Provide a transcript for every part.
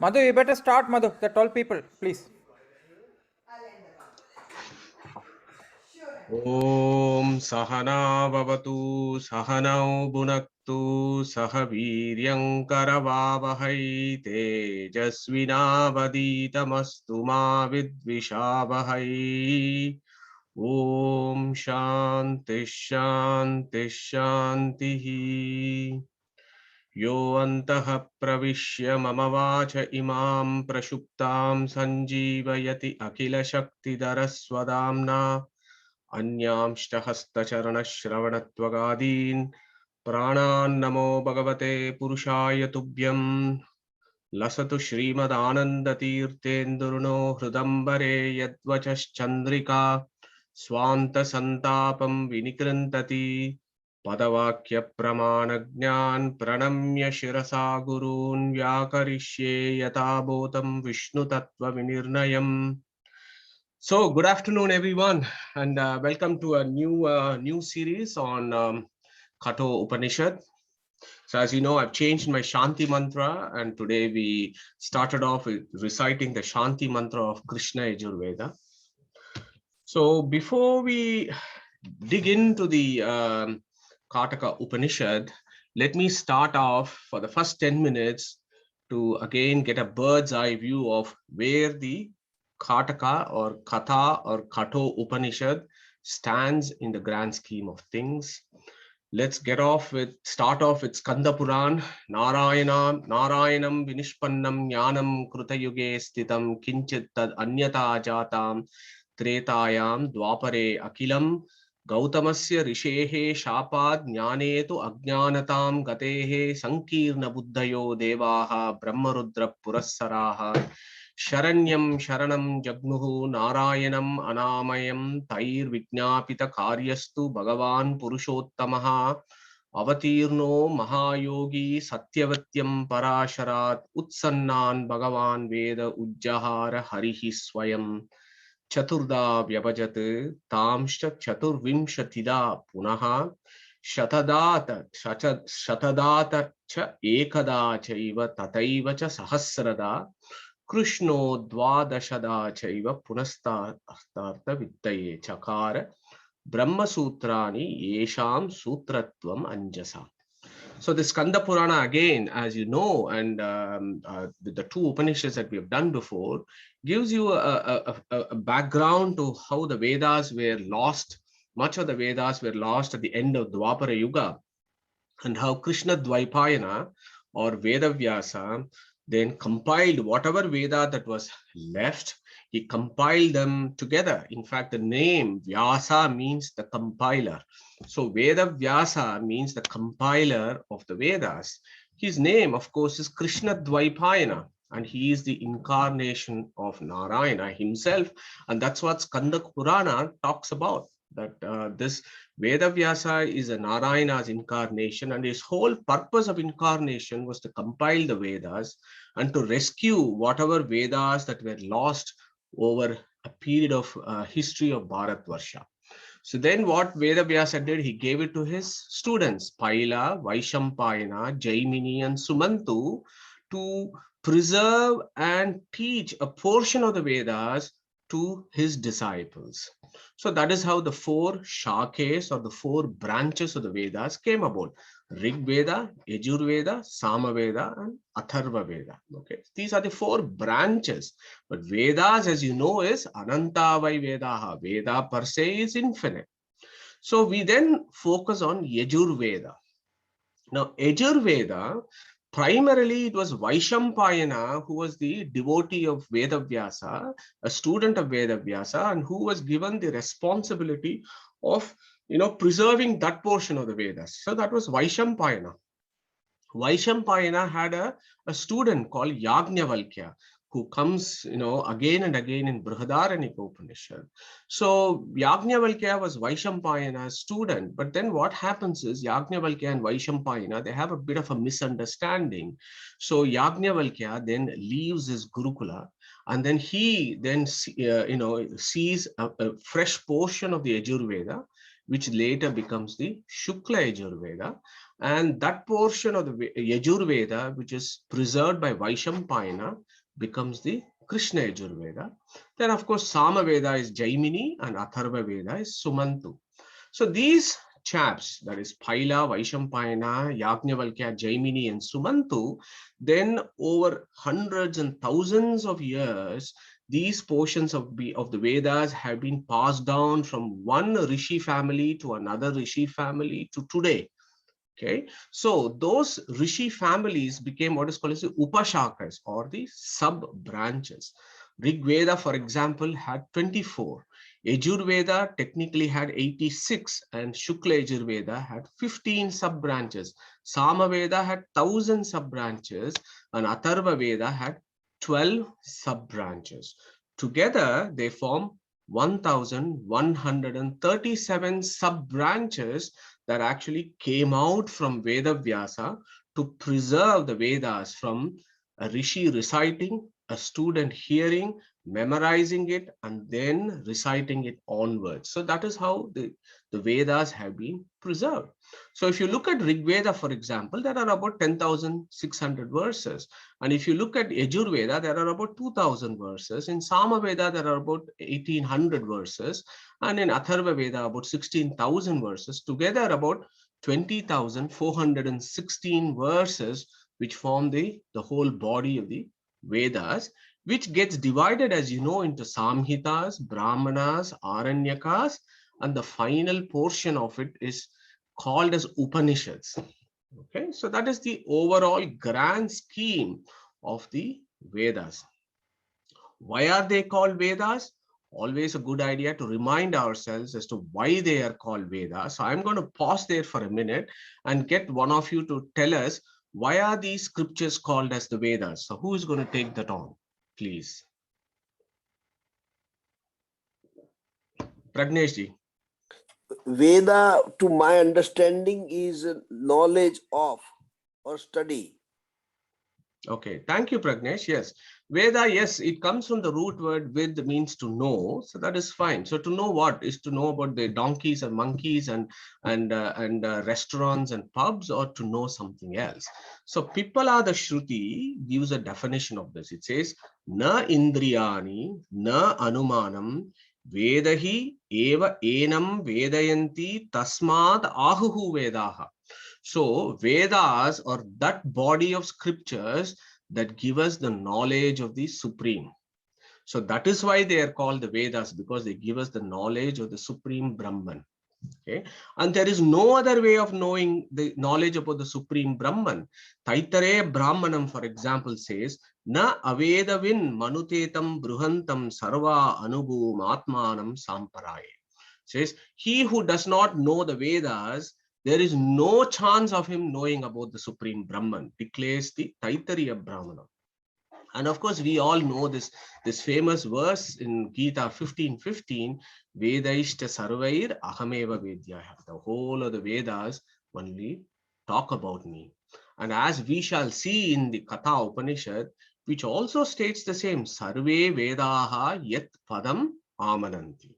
Madhu, you better start, Madhu. The tall people, please. Om Sahana Vavatu Sahanau Bhunaktu Sahaviryam Karavavahai Tejasvinavaditamastu ma vidvishavahai. Om Shanti Shanti Shanti. Yo antah pravishya mama vacha imam prashuptam sanjeevayati akila shakti daraswadamna अन्यांश्च हस्तचरणश्रवणत्वगादीन् प्राणान्नमो भगवते पुरुषाय तुभ्यम् लसतु श्रीमदानन्दतीर्थेन्दुर्नो हृदम्बरे यद्वचश्चन्द्रिका स्वान्तसन्तापं विनिकृन्तति पदवाक्यप्रमाणज्ञान् प्रणम्य शिरसा गुरून् व्याकरिष्ये यथाभूतं विष्णुतत्त्वविनिर्णयम्. So, good afternoon, everyone, and welcome to a new series on Katha Upanishad. So, as you know, I've changed my Shanti mantra, and today we started off with reciting the Shanti mantra of Krishna Yajur Veda. So, before we dig into the Katha Upanishad, let me start off for the first 10 minutes to again get a bird's eye view of where the Kataka or Katha or Katha Upanishad stands in the grand scheme of things. Let's start off with Skanda Puran, Narayanam Vinishpannam Jnanam Krutayuge Stitam Kinchit Tad Anyata Jatam Tretayam Dwapare Akilam Gautamasya Rishehe Shapad Jnane tu Ajnanatam Gatehe Sankirna Buddhayo Devaha Brahmarudra Purassaraha Sharanyam Sharanam Jagnuhu Narayanam Anamayam Tair Vignapita Karyastu Bhagavan Purushottamaha Avatirno Mahayogi Satyavatyam Parasharat Utsannan Bhagavan Veda Ujjahara Harihi Swayam Chaturda Vyabhajat Tamshta Chaturvimshatida Punaha Shatadata Cha Ekada Chaiva Tataiva Cha Sahasrada Krishno Dvadashada Chaiva Punastartha Vittaye Chakara Brahma Sutrani Yesham Sutratvam Anjasa. So the Skanda Purana again, as you know, and the two Upanishads that we have done before, gives you a background to how the Vedas were lost. Much of the Vedas were lost at the end of Dwapara Yuga, and how Krishna Dvaipayana or Vedavyasa then compiled whatever Veda that was left. He compiled them together. In fact, the name Vyasa means the compiler. So Veda Vyasa means the compiler of the Vedas. His name, of course, is Krishna Dvaipayana, and he is the incarnation of Narayana himself. And that's what Skanda Purana talks about, that this Veda Vyasa is a Narayana's incarnation, and his whole purpose of incarnation was to compile the Vedas and to rescue whatever Vedas that were lost over a period of history of Bharatvarsha. So then what Veda Vyasa did, he gave it to his students, Paila, Vaishampayana, Jaimini, and Sumantu, to preserve and teach a portion of the Vedas to his disciples. So that is how the four shakes or the four branches of the Vedas came about. Rig Veda, Yajur Veda, Sama Veda, and Atharva Veda. Okay, these are the four branches. But Vedas, as you know, is Ananta Vai Vedaha. Veda per se is infinite. So we then focus on Yajur Veda. Now, Yajur Veda, primarily it was Vaishampayana who was the devotee of Vedavyasa, a student of Vedavyasa, and who was given the responsibility of preserving that portion of the Vedas. So that was Vaishampayana. Vaishampayana had a student called Yajnavalkya, who comes, again and again in Brihadaranyaka Upanishad. So Yajnavalkya was Vaishampayana's student, but then what happens is Yajnavalkya and Vaishampayana, they have a bit of a misunderstanding. So Yajnavalkya then leaves his Gurukula, and then he then sees a fresh portion of the Yajur Veda, which later becomes the Shukla Yajur Veda. And that portion of the Yajur Veda, which is preserved by Vaishampayana, becomes the Krishna Yajur Veda. Then, of course, Sama Veda is Jaimini and Atharva Veda is Sumantu. So these chaps, that is Paila, Vaishampayana, Yajnavalkya, Jaimini, and Sumantu, then over hundreds and thousands of years, these portions of the Vedas have been passed down from one Rishi family to another Rishi family to today. Okay, so those Rishi families became what is called as the Upashakas, or the sub branches. Rig Veda, for example, had 24. Yajur Veda technically had 86, and Shukla Yajur Veda had 15 sub branches. Sama Veda had 1,000 sub branches, and Atharva Veda had 12 sub branches. Together, they form 1,137 sub branches that actually came out from Veda Vyasa to preserve the Vedas from a Rishi reciting, a student hearing, memorizing it, and then reciting it onwards. So that is how the Vedas have been preserved. So if you look at Rig Veda, for example, there are about 10,600 verses. And if you look at Yajur Veda, there are about 2,000 verses. In Sama Veda, there are about 1,800 verses. And in Atharva Veda, about 16,000 verses. Together, about 20,416 verses, which form the whole body of the Vedas, which gets divided, as you know, into Samhitas, Brahmanas, Aranyakas, and the final portion of it is called as Upanishads. Okay, so that is the overall grand scheme of the Vedas. Why are they called Vedas? Always a good idea to remind ourselves as to why they are called Vedas. So I'm going to pause there for a minute and get one of you to tell us, why are these scriptures called as the Vedas? So who is going to take that on, please? Pragneshji. Veda, to my understanding, is knowledge of or study. Okay, thank you, Pragnesh. Yes, Veda, yes, it comes from the root word Ved, means to know, so that is fine. So to know what is to know about the donkeys and monkeys and restaurants and pubs, or to know something else. So Pippala the Shruti gives a definition of this. It says, Na indriyani, na anumanam, Vedahi eva enam vedayanti tasmad ahuhu Vedaha. So Vedas are that body of scriptures that give us the knowledge of the Supreme. So that is why they are called the Vedas, because they give us the knowledge of the Supreme Brahman. Okay, and there is no other way of knowing the knowledge about the Supreme Brahman. Taitare Brahmanam, for example, says, Na avedavin manutetam bruhantam sarva anubhum atmanam samparaye. Says, he who does not know the Vedas, there is no chance of him knowing about the Supreme Brahman, declares the Taittiriya Brahmana. And of course, we all know this famous verse in Gita 15:15, Vedaishta sarvair ahameva vedyaya. The whole of the Vedas only talk about me. And as we shall see in the Katha Upanishad, which also states the same, Sarve Vedaha yat padam amananti.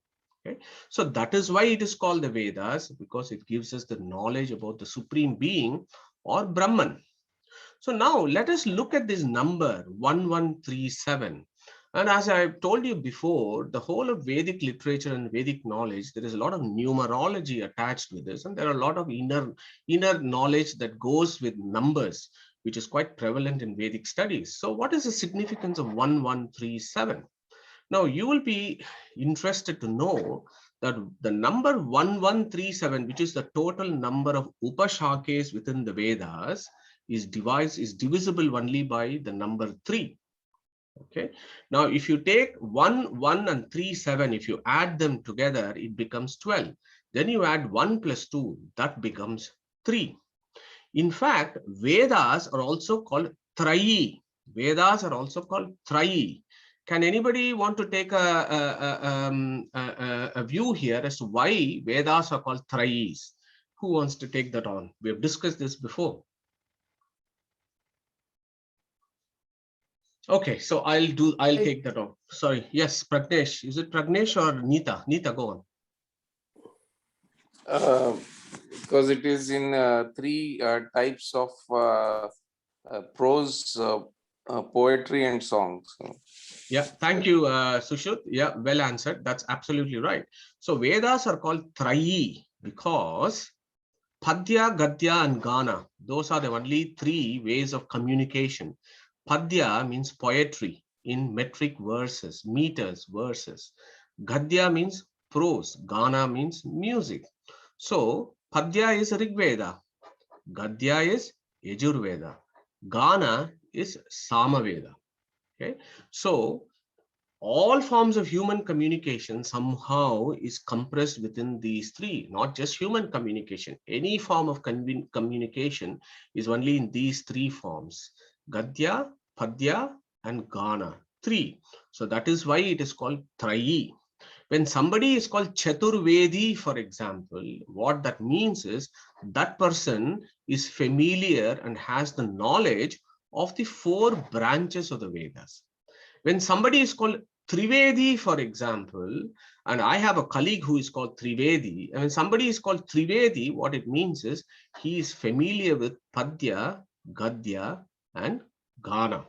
Okay? So that is why it is called the Vedas, because it gives us the knowledge about the Supreme Being or Brahman. So now let us look at this number 1137. And as I've told you before, the whole of Vedic literature and Vedic knowledge, there is a lot of numerology attached with this, and there are a lot of inner knowledge that goes with numbers, which is quite prevalent in Vedic studies. So what is the significance of 1137? Now you will be interested to know that the number 1137, which is the total number of Upashakes within the Vedas, is divisible only by the number 3. Okay. Now, if you take 1, 1 and 3, 7, if you add them together, it becomes 12. Then you add 1 plus 2, that becomes 3. In fact, Vedas are also called Trayi. Vedas are also called Trayi. Can anybody want to take a view here as to why Vedas are called Trayis? Who wants to take that on? We have discussed this before. Okay, so I'll take that on. Sorry. Yes, Pragnesh. Is it Pragnesh or Neeta? Neeta, go on. because it is in three types of prose, poetry, and songs. Yeah, thank you, Sushruth. Yeah, well answered. That's absolutely right. So Vedas are called Trayi because Padya, Gadya, and Gana, those are the only three ways of communication. Padya means poetry in metric verses, meters, verses. Gadya means prose. Gana means music. So Padya is Rig Veda. Gadya is Yajur Veda. Gana is Sama Veda. Okay, so all forms of human communication somehow is compressed within these three, not just human communication. Any form of communication is only in these three forms: Gadya, Padya, and Gana. Three. So that is why it is called Trayi. When somebody is called Chaturvedi, for example, what that means is that person is familiar and has the knowledge of the four branches of the Vedas. When somebody is called Trivedi, for example, and I have a colleague who is called Trivedi, and when somebody is called Trivedi, what it means is he is familiar with Padya, Gadya, and Gana.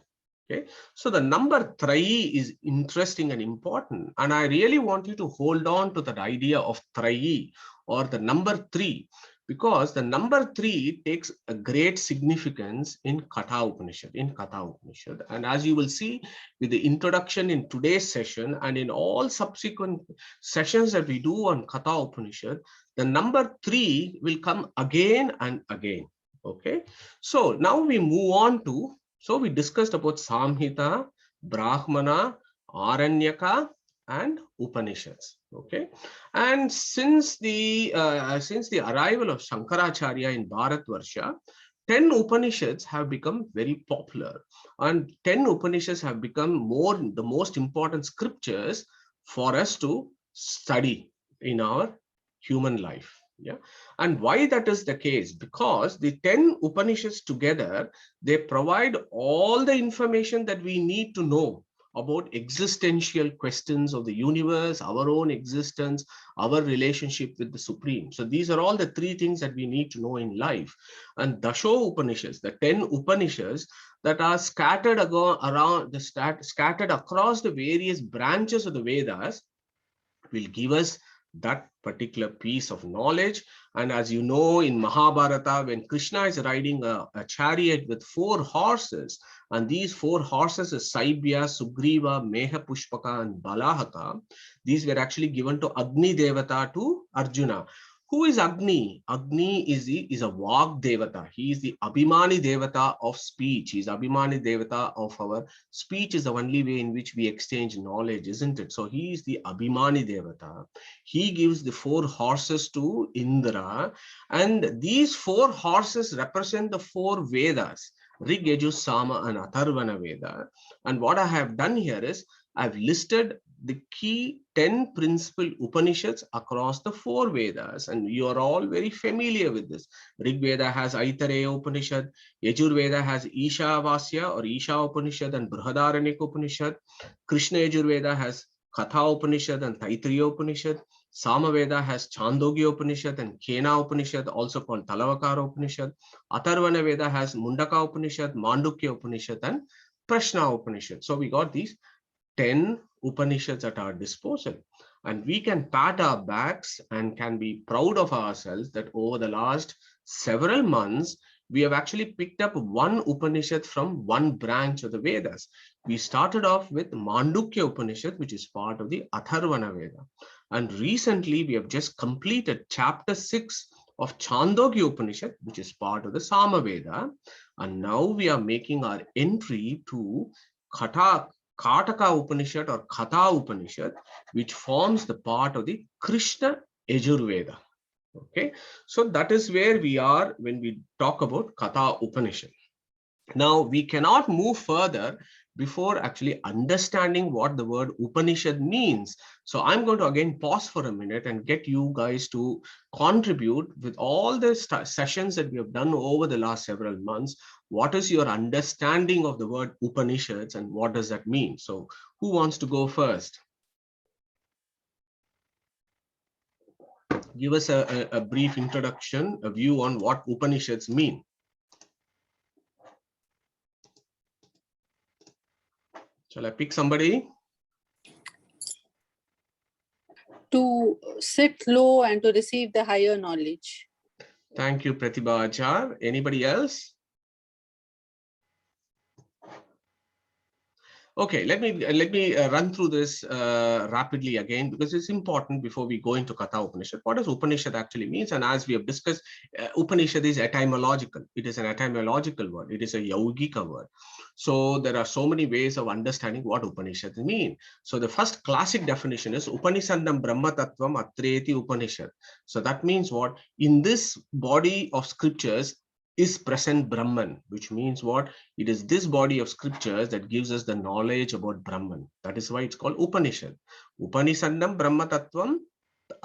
Okay, so the number Trayi is interesting and important, and I really want you to hold on to that idea of Trayi or the number three, because the number three takes a great significance in Katha Upanishad, and as you will see with the introduction in today's session and in all subsequent sessions that we do on Katha Upanishad, the number three will come again and again. Okay, so now we move on to, so we discussed about Samhita, Brahmana, Aranyaka, and Upanishads. Okay, and since the arrival of Shankaracharya in Bharatvarsha, 10 Upanishads have become very popular, and 10 Upanishads have become the most important scriptures for us to study in our human life. Yeah, and why that is the case? Because the 10 Upanishads together, they provide all the information that we need to know about existential questions of the universe, our own existence, our relationship with the Supreme. So these are all the three things that we need to know in life. And Dasho Upanishads, the 10 Upanishads that are scattered scattered across the various branches of the Vedas, will give us that particular piece of knowledge. And as you know, in Mahabharata, when Krishna is riding a chariot with 4 horses, and these 4 horses is Saibhya, Sugriva, Meha Pushpaka, and Balahaka, these were actually given to Agni Devata to Arjuna. Who is Agni? Agni is a Vag Devata. He is the Abhimani Devata of speech. He is Abhimani Devata of our speech. Is the only way in which we exchange knowledge, isn't it? So he is the Abhimani Devata. He gives the 4 horses to Indra, and these 4 horses represent the 4 Vedas: Rig, Yajur, Sama, and Atharvana Veda. And what I have done here is I've listed the key 10 principal Upanishads across the 4 Vedas, and you are all very familiar with this. Rig Veda has Aitareya Upanishad, Yajur Veda has Ishavasya or Isha Upanishad and Brihadaranyaka Upanishad, Krishna Yajur Veda has Katha Upanishad and Taittiriya Upanishad, Sama Veda has Chandogya Upanishad and Kena Upanishad, also called Talavakara Upanishad, Atharvana Veda has Mundaka Upanishad, Mandukya Upanishad, and Prashna Upanishad. So we got these 10 Upanishads at our disposal, and we can pat our backs and can be proud of ourselves that over the last several months we have actually picked up one Upanishad from one branch of the Vedas. We started off with Mandukya Upanishad, which is part of the Atharvana Veda, and recently we have just completed chapter 6 of Chandogya Upanishad, which is part of the Sama Veda, and now we are making our entry to Kataka Upanishad or Katha Upanishad, which forms the part of the Krishna Yajur Veda. Okay, so that is where we are when we talk about Katha Upanishad. Now, we cannot move further before actually understanding what the word Upanishad means. So I'm going to again pause for a minute and get you guys to contribute with all the sessions that we have done over the last several months. What is your understanding of the word Upanishads and what does that mean? So who wants to go first? give us a brief introduction, a view on what Upanishads mean. Shall I pick somebody? To sit low and to receive the higher knowledge. Thank you, Pratibha Achar. Anybody else? Okay, let me run through this rapidly again, because it's important before we go into Katha Upanishad. What does Upanishad actually means? And as we have discussed, Upanishad is etymological. It is an etymological word. It is a Yaugika word. So there are so many ways of understanding what Upanishads mean. So the first classic definition is Upanisandam Brahma Tattvam Atreti Upanishad. So that means what? In this body of scriptures is present Brahman, which means what? It is this body of scriptures that gives us the knowledge about Brahman. That is why it's called Upanishad. Upanisandam Brahma Tattvam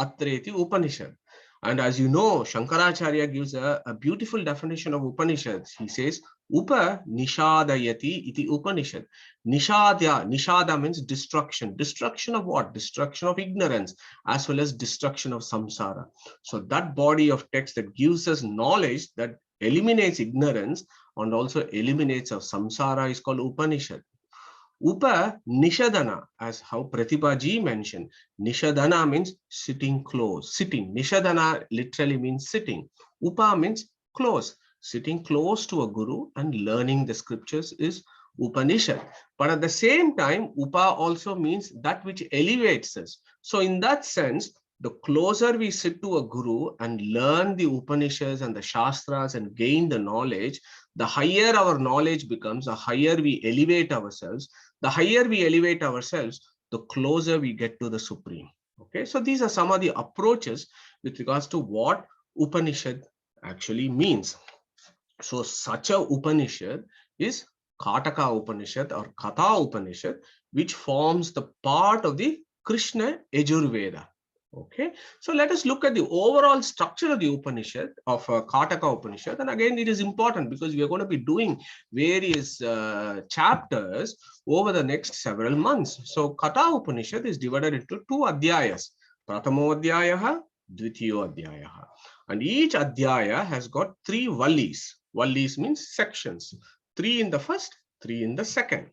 Atreti Upanishad. And as you know, Shankaracharya gives a beautiful definition of Upanishads. He says, Upa Nishadayati iti Upanishad. Nishada means destruction. Destruction of what? Destruction of ignorance, as well as destruction of samsara. So that body of text that gives us knowledge, that eliminates ignorance and also eliminates of samsara, is called Upanishad. Upa Nishadana, as how Pratibha ji mentioned, Nishadana means sitting close, sitting. Nishadana literally means sitting. Upa means close, sitting close to a guru and learning the scriptures is Upanishad. But at the same time, Upa also means that which elevates us. So in that sense, the closer we sit to a guru and learn the Upanishads and the Shastras and gain the knowledge, the higher our knowledge becomes, the higher we elevate ourselves. The higher we elevate ourselves, the closer we get to the Supreme. Okay, so these are some of the approaches with regards to what Upanishad actually means. So such a Upanishad is Kataka Upanishad or Katha Upanishad, which forms the part of the Krishna Yajur Veda. Okay, so let us look at the overall structure of the Upanishad, of Kataka Upanishad. And again, it is important because we are going to be doing various chapters over the next several months. So Katha Upanishad is divided into two adhyayas, Pratamo Adhyayaha, Dvitiyo Adhyayaha. And each adhyaya has got three vallis. Vallis means sections, 3 in the first, 3 in the second.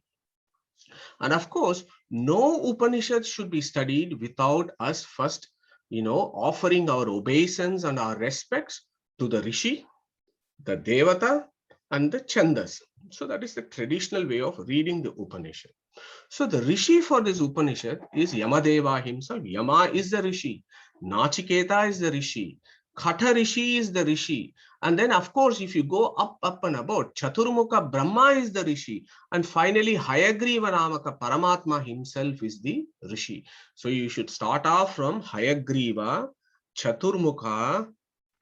And of course, no Upanishad should be studied without us first, offering our obeisance and our respects to the Rishi, the Devata, and the Chandas. So that is the traditional way of reading the Upanishad. So the Rishi for this Upanishad is Yamadeva himself. Yama is the Rishi. Nachiketa is the Rishi. Kata Rishi is the Rishi. And then, of course, if you go up and about, Chaturmukha Brahma is the Rishi. And finally, Hayagriva Namaka Paramatma himself is the Rishi. So you should start off from Hayagriva, Chaturmukha,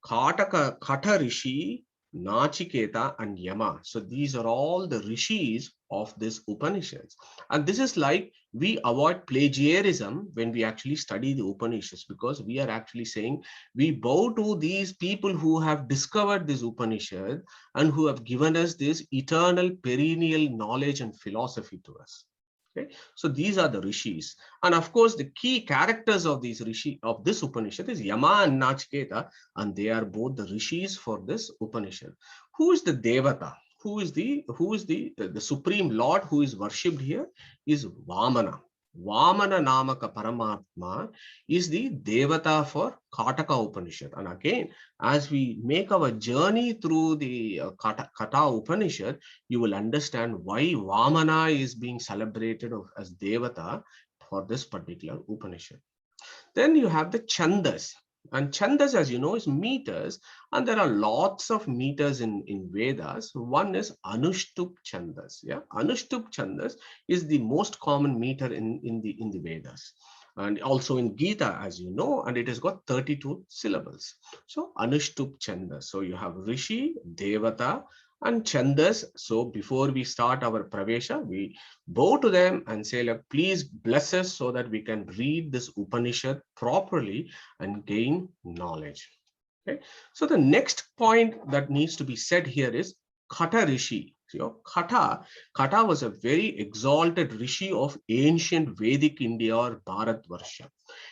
Kata Rishi, Nachiketa, and Yama. So these are all the rishis of this Upanishads. And this is like we avoid plagiarism when we actually study the Upanishads, because we are actually saying we bow to these people who have discovered this Upanishad and who have given us this eternal perennial knowledge and philosophy to us. Okay, so these are the rishis, and of course the key characters of these rishi of this Upanishad is Yama and Nachiketa, and they are both the rishis for this Upanishad. Who is the Devata? Who is the supreme Lord who is worshipped here? Is Vamana. Vamana Namaka Paramatma is the Devata for Kataka Upanishad. And again, as we make our journey through the Kata Upanishad, you will understand why Vamana is being celebrated as Devata for this particular Upanishad. Then you have the Chandas. And Chandas, as you know, is meters. And there are lots of meters in Vedas. One is Anushtup Chandas. Yeah, Anushtup Chandas is the most common meter in the Vedas. And also in Gita, as you know, and it has got 32 syllables. So Anushtup Chandas. So you have Rishi, Devata, and Chandas. So before we start our Pravesha, we bow to them and say, like, please bless us so that we can read this Upanishad properly and gain knowledge. Okay. So the next point that needs to be said here is Kata Rishi. Kata was a very exalted Rishi of ancient Vedic India or Bharatvarsha.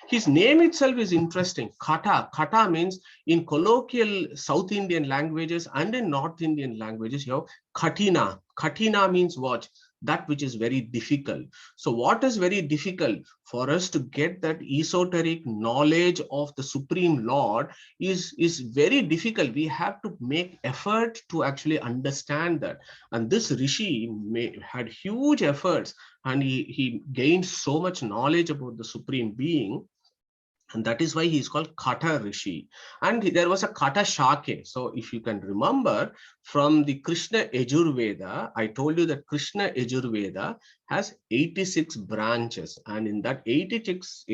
His name itself is interesting. Kata means in colloquial South Indian languages and in North Indian languages, you have Katina. Katina means what? That which is very difficult. So what is very difficult? For us to get that esoteric knowledge of the Supreme Lord is very difficult. We have to make effort to actually understand that. And this Rishi had huge efforts, and he gained so much knowledge about the Supreme Being. And that is why he is called Kata Rishi. And there was a Kata Shake. So if you can remember from the Krishna Yajur Veda, I told you that Krishna Yajur Veda has 86 branches. And in that 86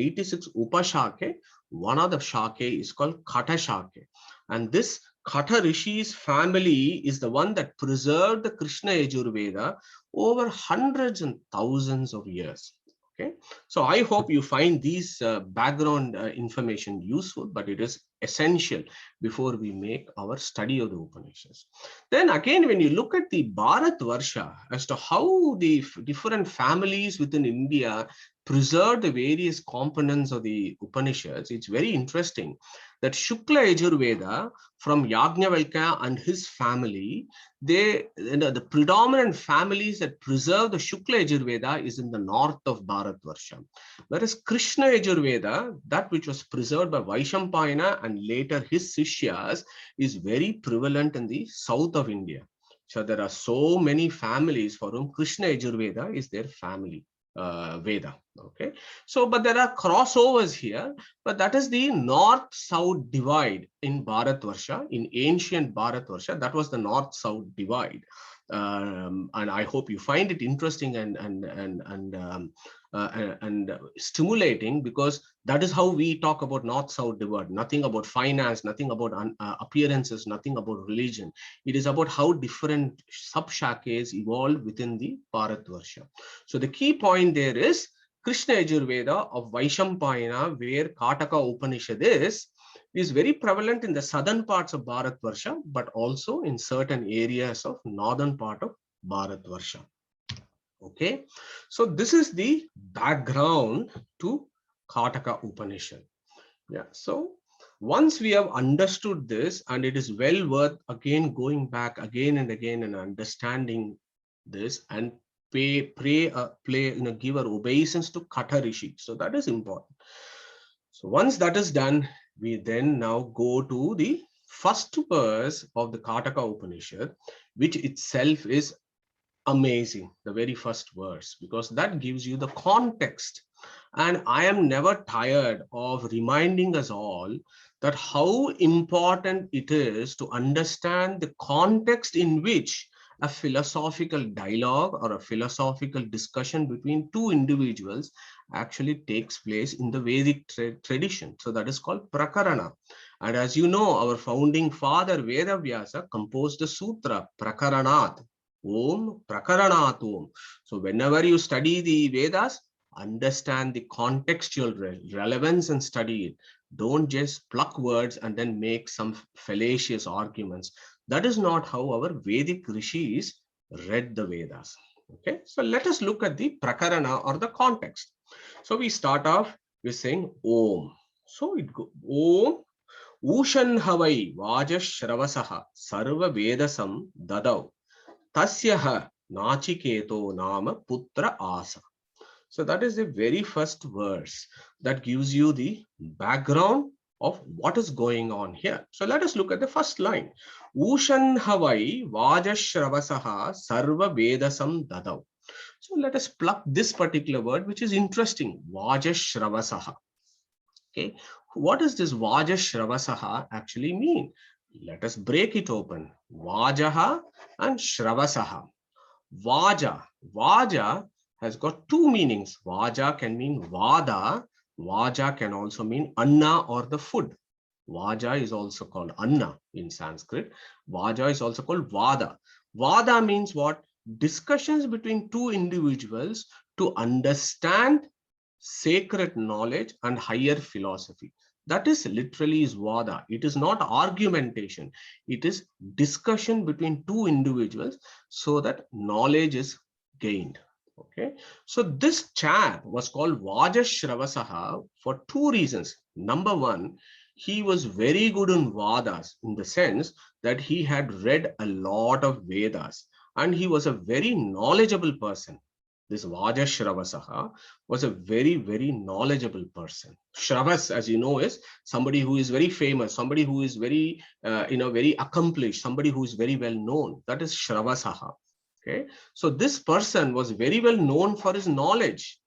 Upashake, one of the Shake is called Kata Shake. And this Kata Rishi's family is the one that preserved the Krishna Yajur Veda over hundreds and thousands of years. Okay, so I hope you find these background information useful, but it is essential before we make our study of the Upanishads. Then again, when you look at the Bharatvarsha as to how the different families within India preserve the various components of the Upanishads, it's very interesting that Shukla Yajur Veda from Yajnavalkya and his family, the predominant families that preserve the Shukla Yajur Veda is in the north of Bharatvarsha. Whereas Krishna Yajur Veda, that which was preserved by Vaishampayana and later his Sishyas, is very prevalent in the south of India. So there are so many families for whom Krishna Yajur Veda is their family Veda. Okay, so but there are crossovers here, but that is the north-south divide in Bharatvarsha, in ancient Bharatvarsha. That was the north-south divide. And I hope you find it interesting and stimulating, because that is how we talk about north-south divide. Nothing about finance, nothing about appearances, nothing about religion. It is about how different sub-shakes evolved within the Bharatvarsha. So the key point there is Krishna Yajur Veda of Vaishampayana, where Katha Upanishad is very prevalent in the southern parts of Bharatvarsha, but also in certain areas of northern part of Bharatvarsha. Okay, so this is the background to Katha Upanishad. Yeah, so once we have understood this, and it is well worth again going back again and again and understanding this and give our obeisance to Kata Rishi. So that is important. So once that is done, we then now go to the first verse of the Katha Upanishad, which itself is amazing, the very first verse, because that gives you the context. And I am never tired of reminding us all that how important it is to understand the context in which a philosophical dialogue or a philosophical discussion between two individuals actually takes place in the Vedic tradition. So that is called Prakarana. And as you know, our founding father Vedavyasa composed a sutra, Prakaranat, Om Prakaranat Om. So whenever you study the Vedas, understand the contextual relevance and study it. Don't just pluck words and then make some fallacious arguments. That is not how our Vedic rishis read the Vedas. Okay, so let us look at the Prakarana or the context. So we start off with saying Om. So it goes Om Ushan Havai Vajashravasa Sarva Vedasam Dadau Tasyaha Nachiketo Nama Putra Asa. So that is the very first verse that gives you the background of what is going on here. So let us look at the first line. Ushan Havai Vajashravasaha Sarva Vedasam Dadau. So let us pluck this particular word, which is interesting. Vajashravasaha. Okay. What does this Vajashravasaha actually mean? Let us break it open. Vajaha and Shravasaha. Vaja has got two meanings. Vaja can mean Vada. Vaja can also mean Anna or the food. Vaja is also called Anna in Sanskrit. Vaja is also called Vada. Vada means what? Discussions between two individuals to understand sacred knowledge and higher philosophy. That is literally is vada. It is not argumentation. It is discussion between two individuals so that knowledge is gained. Okay. So this chap was called vajashravasa for two reasons. Number one, he was very good in Vadas in the sense that he had read a lot of Vedas and he was a very knowledgeable person. This Vajashravasa was a very, very knowledgeable person. Shravas, as you know, is somebody who is very famous, somebody who is very, very accomplished, somebody who is very well known. That is Shravasaha. Okay. So this person was very well known for his knowledge.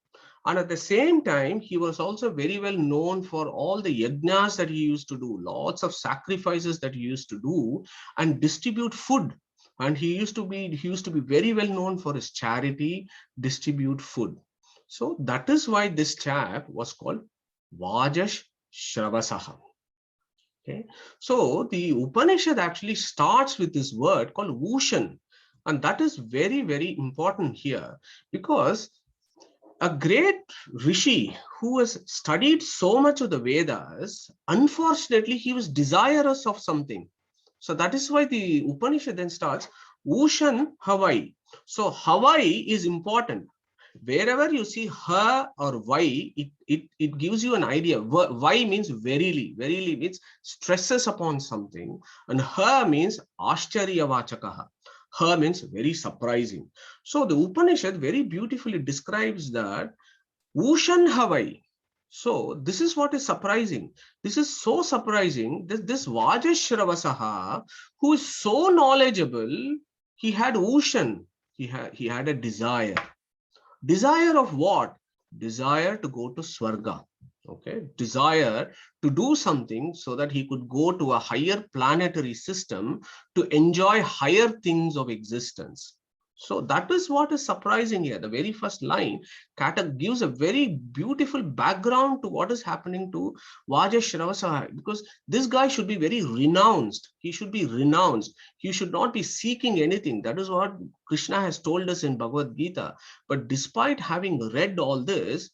And at the same time, he was also very well known for all the yajnas that he used to do, lots of sacrifices that he used to do and distribute food. And he used to be very well known for his charity, distribute food. So that is why this chap was called Vajash Shravasaha. Okay. So the Upanishad actually starts with this word called Vushan. And that is very, very important here because a great Rishi who has studied so much of the Vedas, unfortunately, he was desirous of something. So that is why the Upanishad then starts, Ushan Havai. So Havai is important. Wherever you see ha or vai, it gives you an idea. Vai means verily. Verily means stresses upon something. And ha means ashcharyavachakaha. Ha means very surprising. So the Upanishad very beautifully describes that Ushan Havai. So this is what is surprising. This is so surprising. This Vajashravasa, who is so knowledgeable, he had Ushan. He had a desire. Desire of what? Desire to go to Swarga. Okay, desire to do something so that he could go to a higher planetary system to enjoy higher things of existence. So that is what is surprising here. The very first line, Kata gives a very beautiful background to what is happening to Vajashravasa, because this guy should be very renounced. He should be renounced. He should not be seeking anything. That is what Krishna has told us in Bhagavad Gita. But despite having read all this,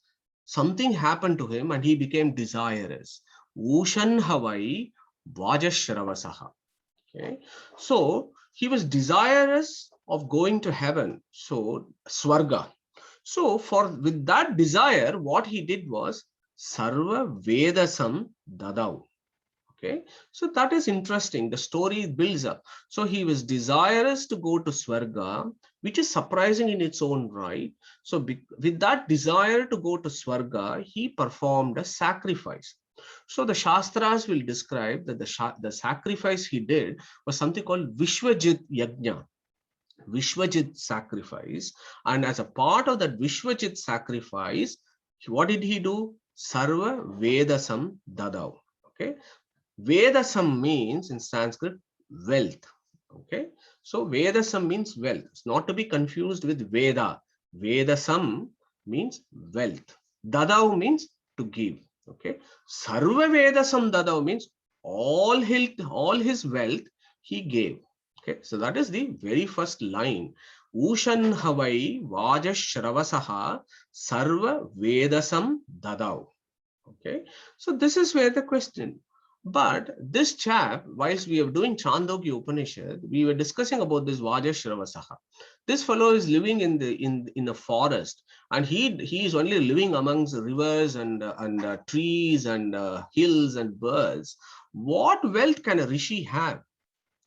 something happened to him and he became desirous. Ushan Havai Vajashravasaha. Okay. So he was desirous of going to heaven. So Swarga. So with that desire, what he did was Sarva Vedasam Dadau. Okay. So that is interesting. The story builds up. So he was desirous to go to Swarga, which is surprising in its own right. So with that desire to go to Swarga, he performed a sacrifice. So the Shastras will describe that the sacrifice he did was something called Vishwajit Yajna, Vishwajit sacrifice. And as a part of that Vishwajit sacrifice, what did he do? Sarva Vedasam Dadau. Okay. Vedasam means in Sanskrit wealth. Okay. So Vedasam means wealth. It's not to be confused with Veda. Vedasam means wealth. Dadau means to give. Okay. Sarva Vedasam Dadau means all his wealth he gave. Okay. So that is the very first line. Ushan Havai Vajashravasaha Sarva Vedasam Dadau. Okay. So this is where the question. But this chap, whilst we were doing Chandogya Upanishad, we were discussing about this Vajashravasaha. This fellow is living in a forest, and he is only living amongst rivers and trees and hills and birds. What wealth can a rishi have?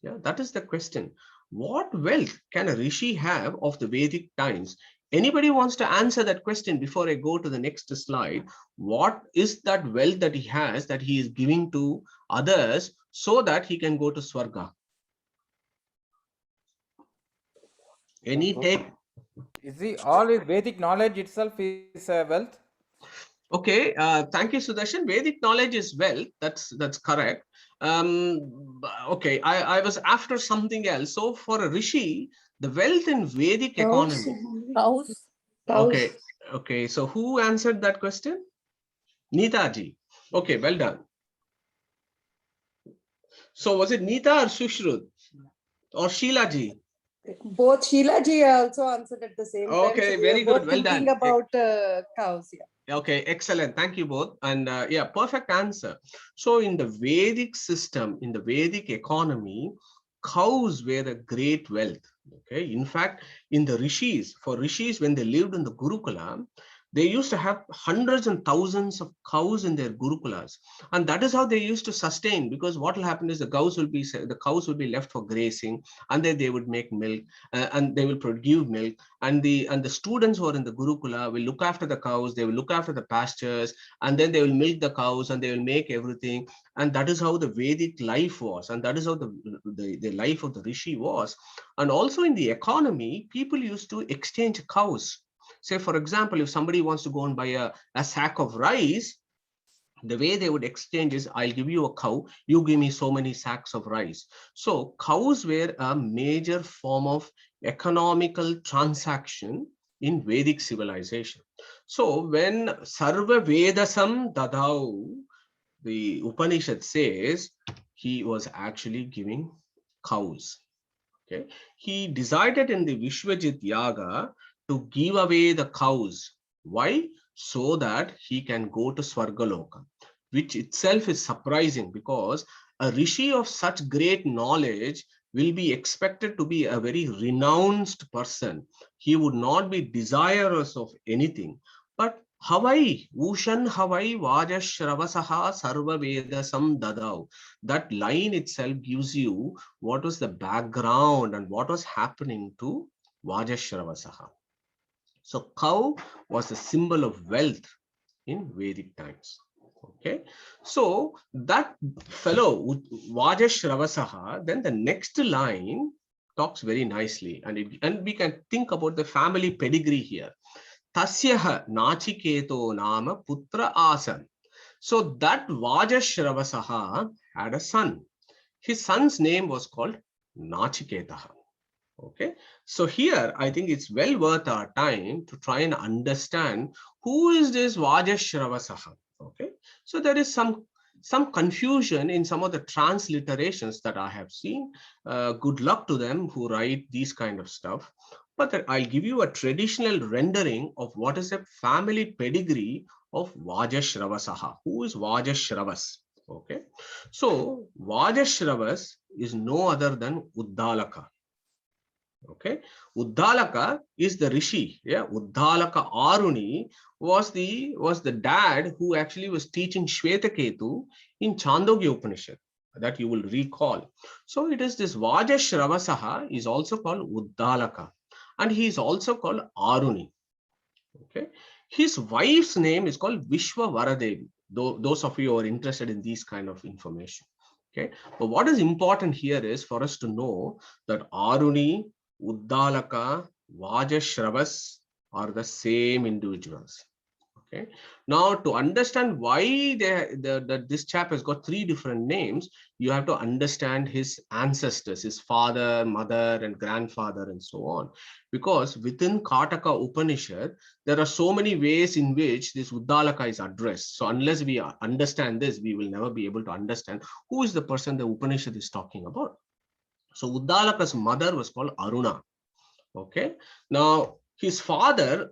Yeah, that is the question. What wealth can a rishi have of the Vedic times? Anybody wants to answer that question before I go to the next slide? What is that wealth that he has that he is giving to others so that he can go to Swarga? Any take? Is the all his Vedic knowledge itself is wealth? Okay, thank you, Sudarshan. Vedic knowledge is wealth. That's correct. Okay, I was after something else. So for a rishi, the wealth in Vedic economy. Cows. Okay. So who answered that question? Neetaji. Okay, well done. So was it Neeta or Sushrut or Sheila ji? Both Sheila ji also answered at the same time. Okay, So we very are good. both Well thinking done. about cows. Yeah. Okay, excellent. Thank you both. And yeah, perfect answer. So in the Vedic system, in the Vedic economy, cows were a great wealth. Okay, in fact, in the Rishis, for Rishis, when they lived in the Gurukula, they used to have hundreds and thousands of cows in their Gurukulas. And that is how they used to sustain, because what will happen is the cows will be left for grazing, and then they would make milk, and they will produce milk. And the students who are in the Gurukula will look after the cows, they will look after the pastures, and then they will milk the cows and they will make everything. And that is how the Vedic life was, and that is how the life of the Rishi was. And also in the economy, people used to exchange cows. Say, for example, if somebody wants to go and buy a sack of rice, the way they would exchange is, I'll give you a cow, you give me so many sacks of rice. So cows were a major form of economical transaction in Vedic civilization. So when Sarva Vedasam Dadau, the Upanishad says, he was actually giving cows. Okay, he decided in the Vishwajit Yaga to give away the cows. Why? So that he can go to Swargaloka, which itself is surprising, because a Rishi of such great knowledge will be expected to be a very renounced person. He would not be desirous of anything. But Havai, Ushan Havai Vajashravasaha Sarva Vedasam Dadau. That line itself gives you what was the background and what was happening to Vajashravasaha. So cow was a symbol of wealth in Vedic times. Okay, so that fellow Vajashravasaha, then the next line talks very nicely, and we can think about the family pedigree here. Tasyaha Nachiketo nama putra asan. So that Vajashravasaha had a son. His son's name was called Nachiketa. Okay, so here I think it's well worth our time to try and understand who is this Vajashravasaha. Okay, so there is some confusion in some of the transliterations that I have seen. Good luck to them who write these kind of stuff. But I'll give you a traditional rendering of what is a family pedigree of Vajashravasaha. Who is Vajashravas? Okay, so Vajashravas is no other than Uddalaka. Okay, Uddalaka is the Rishi. Yeah, Uddalaka Aruni was the dad who actually was teaching Shwetaketu in Chandogya Upanishad, that you will recall. So it is this Vajashravasaha is also called Uddalaka, and he is also called Aruni. Okay, his wife's name is called Vishwavaradevi. Those of you who are interested in these kind of information. Okay, but what is important here is for us to know that Aruni, Uddalaka, Vajashravas are the same individuals. Okay, now to understand why this chap has got three different names, you have to understand his ancestors, his father, mother, and grandfather, and so on. Because within Katha Upanishad, there are so many ways in which this Uddalaka is addressed. So unless we understand this, we will never be able to understand who is the person the Upanishad is talking about. So Uddalaka's mother was called Aruna. Okay, now his father,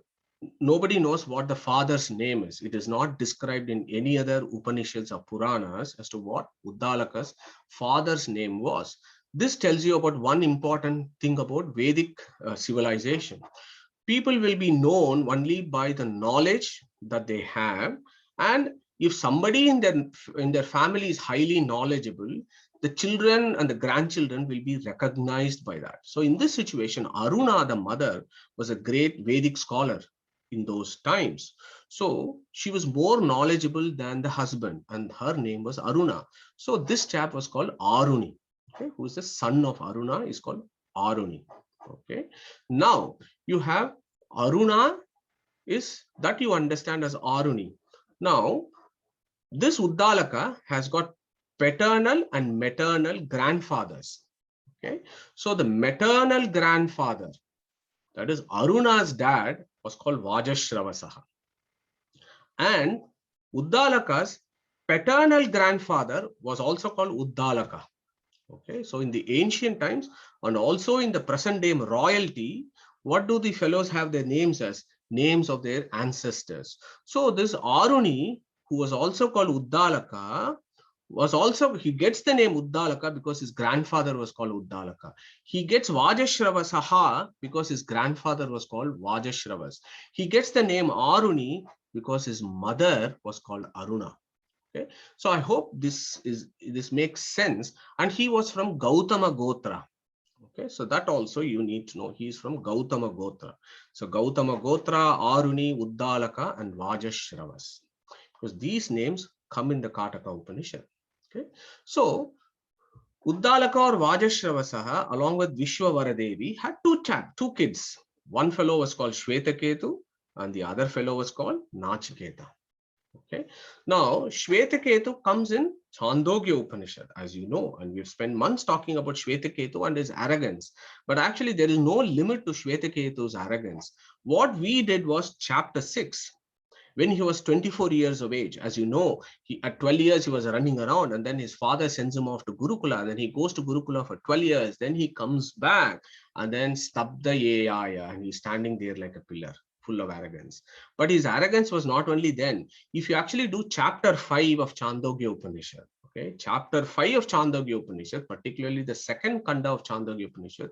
nobody knows what the father's name is. It is not described in any other Upanishads or Puranas as to what Uddalaka's father's name was. This tells you about one important thing about Vedic civilization. People will be known only by the knowledge that they have, and if somebody in their family is highly knowledgeable, the children and the grandchildren will be recognized by that. So in this situation, Aruna, the mother, was a great Vedic scholar in those times. So she was more knowledgeable than the husband, and her name was Aruna. So this chap was called Aruni. Okay, who is the son of Aruna is called Aruni. Okay, now you have Aruna is that you understand as Aruni. Now this Uddalaka has got paternal and maternal grandfathers. Okay, so the maternal grandfather, that is Aruna's dad, was called Vajashravasaha, and Uddalaka's paternal grandfather was also called Uddalaka. Okay, so in the ancient times and also in the present day royalty, what do the fellows have their names as? Names of their ancestors. So this Aruni, who was also called Uddalaka, he gets the name Uddalaka because his grandfather was called Uddalaka. He gets Vajashravasa because his grandfather was called Vajashravas. He gets the name Aruni because his mother was called Aruna. Okay, so I hope this makes sense. And he was from Gautama Gotra. Okay, so that also you need to know. He is from Gautama Gotra. So Gautama Gotra, Aruni, Uddalaka, and Vajashravas, because these names come in the Katha Upanishad. Okay, so Uddalaka or Vajashravasa, along with Vishwavaradevi, had two kids. One fellow was called Shwetaketu, and the other fellow was called Nachiketa. Okay, now Shwetaketu comes in Chandogya Upanishad, as you know, and we've spent months talking about Shwetaketu and his arrogance. But actually, there is no limit to Shwetaketu's arrogance. What we did was chapter 6. When he was 24 years of age, as you know, at 12 years he was running around, and then his father sends him off to Gurukula, and then he goes to Gurukula for 12 years, then he comes back, and then Stabda Yeyaya, and he's standing there like a pillar, full of arrogance. But his arrogance was not only then. If you actually do chapter 5 of Chandogya Upanishad, okay, chapter 5 of Chandogya Upanishad, particularly the second Kanda of Chandogya Upanishad,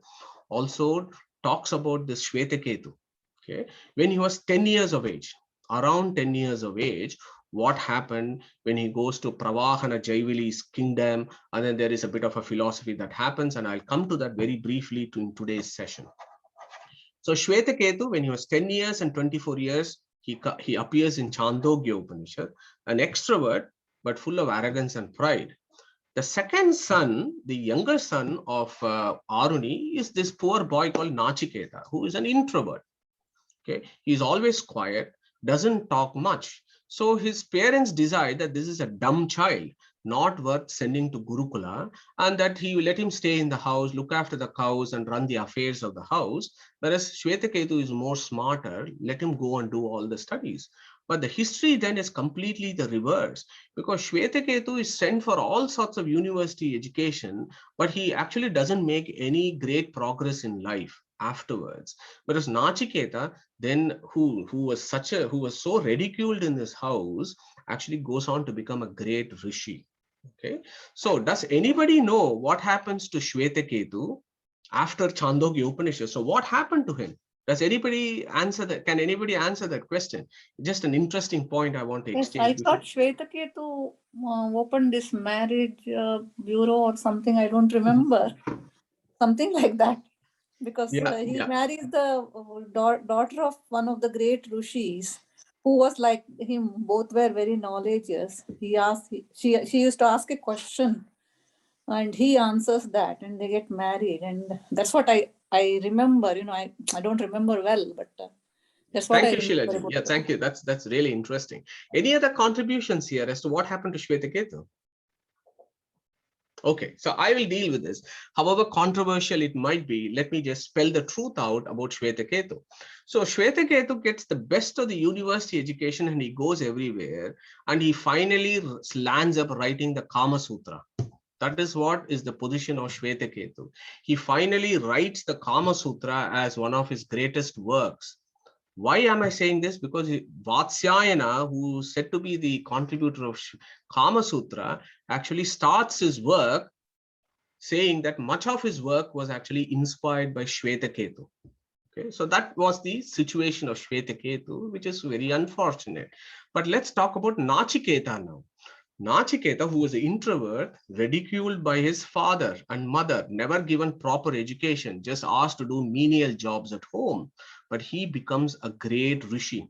also talks about this Shwetaketu. Okay, when he was 10 years of age, around 10 years of age, what happened when he goes to Pravahana Jaivili's kingdom, and then there is a bit of a philosophy that happens, and I'll come to that very briefly in today's session. So Shwetaketu, when he was 10 years and 24 years, he appears in Chandogya Upanishad, an extrovert, but full of arrogance and pride. The second son, the younger son of Aruni, is this poor boy called Nachiketa, who is an introvert. Okay, he's always quiet, doesn't talk much. So his parents decide that this is a dumb child, not worth sending to Gurukula, and that he will let him stay in the house, look after the cows, and run the affairs of the house. Whereas Shwetaketu is more smarter, let him go and do all the studies. But the history then is completely the reverse, because Shwetaketu is sent for all sorts of university education, but he actually doesn't make any great progress in life afterwards. Whereas Nachiketa, then who was so ridiculed in this house, actually goes on to become a great Rishi. Okay, so does anybody know what happens to Shwetaketu after Chandogya Upanishad? So what happened to him? Does anybody answer that? Can anybody answer that question? Just an interesting point I want to Yes, exchange. I thought Shwetaketu opened this marriage bureau or something. I don't remember. Something like that. Because he marries the daughter of one of the great rishis, who was like him. Both were very knowledgeable. She used to ask a question, and he answers that, and they get married. And that's what I remember. You know, I don't remember well, but that's what Thank I you, remember. Shilaji. Yeah, thank you. That's really interesting. Any other contributions here as to what happened to Shwetaketu? Okay, so I will deal with this. However controversial it might be, let me just spell the truth out about Shwetaketu. So Shwetaketu gets the best of the university education, and he goes everywhere, and he finally lands up writing the Kama Sutra. That is what is the position of Shwetaketu. He finally writes the Kama Sutra as one of his greatest works. Why am I saying this? Because Vatsyayana, who is said to be the contributor of Kama Sutra, actually starts his work saying that much of his work was actually inspired by Shwetaketu. Okay, so that was the situation of Shwetaketu, which is very unfortunate. But let's talk about Nachiketa now. Nachiketa, who was an introvert, ridiculed by his father and mother, never given proper education, just asked to do menial jobs at home, but he becomes a great Rishi.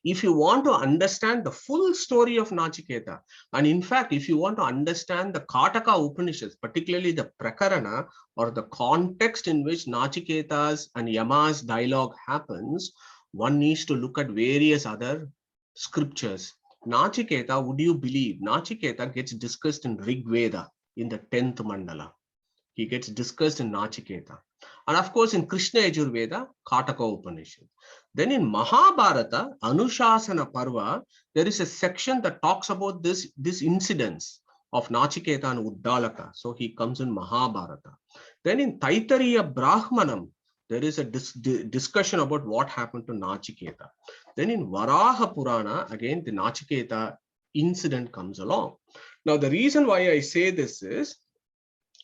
If you want to understand the full story of Nachiketa, and in fact, if you want to understand the Katha Upanishads, particularly the Prakarana or the context in which Nachiketa's and Yama's dialogue happens, one needs to look at various other scriptures. Nachiketa, would you believe, Nachiketa gets discussed in Rig Veda in the 10th mandala. He gets discussed in Nachiketa. And of course, in Krishna Yajur Veda, Katha Upanishad. Then in Mahabharata, Anushasana Parva, there is a section that talks about this incidents. of Nachiketa and Uddalaka. So he comes in Mahabharata. Then in Taittiriya Brahmanam, there is a discussion about what happened to Nachiketa. Then in Varaha Purana, again, the Nachiketa incident comes along. Now, the reason why I say this is,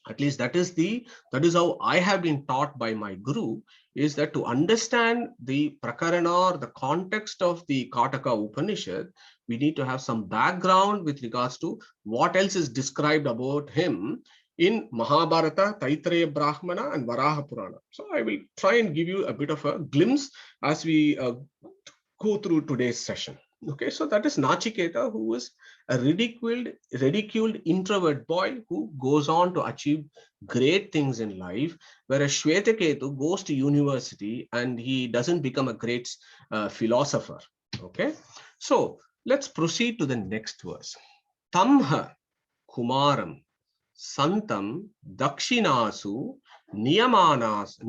at least that is how I have been taught by my guru, is that to understand the prakarana or the context of the Katha Upanishad, we need to have some background with regards to what else is described about him in Mahabharata, Taittiriya Brahmana and Varaha Purana. So I will try and give you a bit of a glimpse as we go through today's session. Okay, so that is Nachiketa, who is a ridiculed introvert boy who goes on to achieve great things in life, whereas Shwetaketu goes to university and he doesn't become a great philosopher. Okay, so let's proceed to the next verse. Tamha Kumaram Santam Dakshinasu Niyamanasu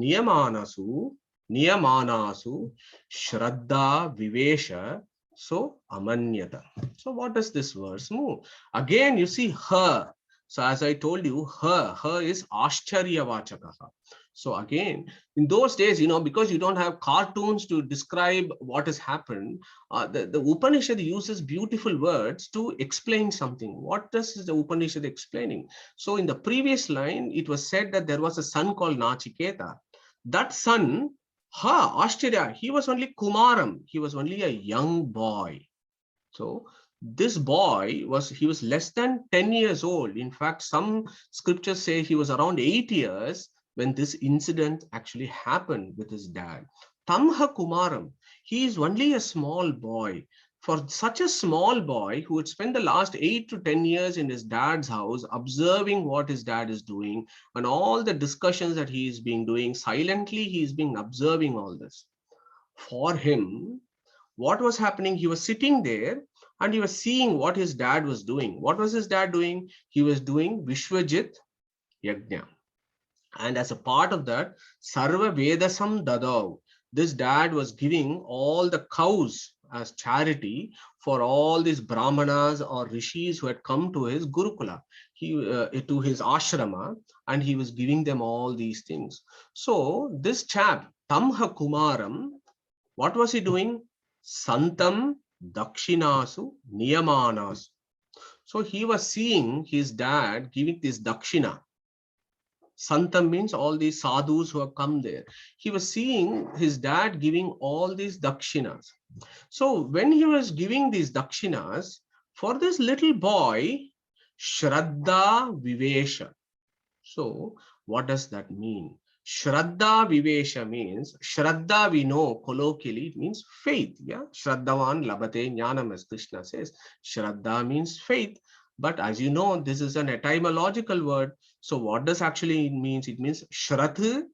Shraddha Vivesha. So amanyata. So what does this verse move? Again, you see her. So as I told you, her is Ashcharya Vachakaha. So again, in those days, because you don't have cartoons to describe what has happened, the Upanishad uses beautiful words to explain something. What does the Upanishad explaining? So in the previous line, it was said that there was a son called Nachiketa. That son, Ashcharya, he was only Kumaram. He was only a young boy. So this boy was less than 10 years old. In fact, some scriptures say he was around 8 years when this incident actually happened with his dad. Tamha Kumaram, he is only a small boy. For such a small boy who would spend the last 8 to 10 years in his dad's house, observing what his dad is doing and all the discussions that he is being doing, silently he is being observing all this. For him, what was happening? He was sitting there and he was seeing what his dad was doing. What was his dad doing? He was doing vishwajit yajna. And as a part of that, Sarva Vedasam Dadav, this dad was giving all the cows as charity for all these brahmanas or rishis who had come to his Gurukula, to his ashrama, and he was giving them all these things. So this chap, Tamha Kumaram, what was he doing? Santam Dakshinasu Niyamanas. So he was seeing his dad giving this dakshina. Santam means all these sadhus who have come there. He was seeing his dad giving all these dakshinas. So when he was giving these dakshinas, for this little boy, Shraddha Vivesha. So what does that mean? Shraddha Vivesha means, Shraddha we know colloquially, it means faith. Yeah, Shraddhavan Labate Jnanam, as Krishna says. Shraddha means faith. But as you know, this is an etymological word. So what does actually it means? It means Shrath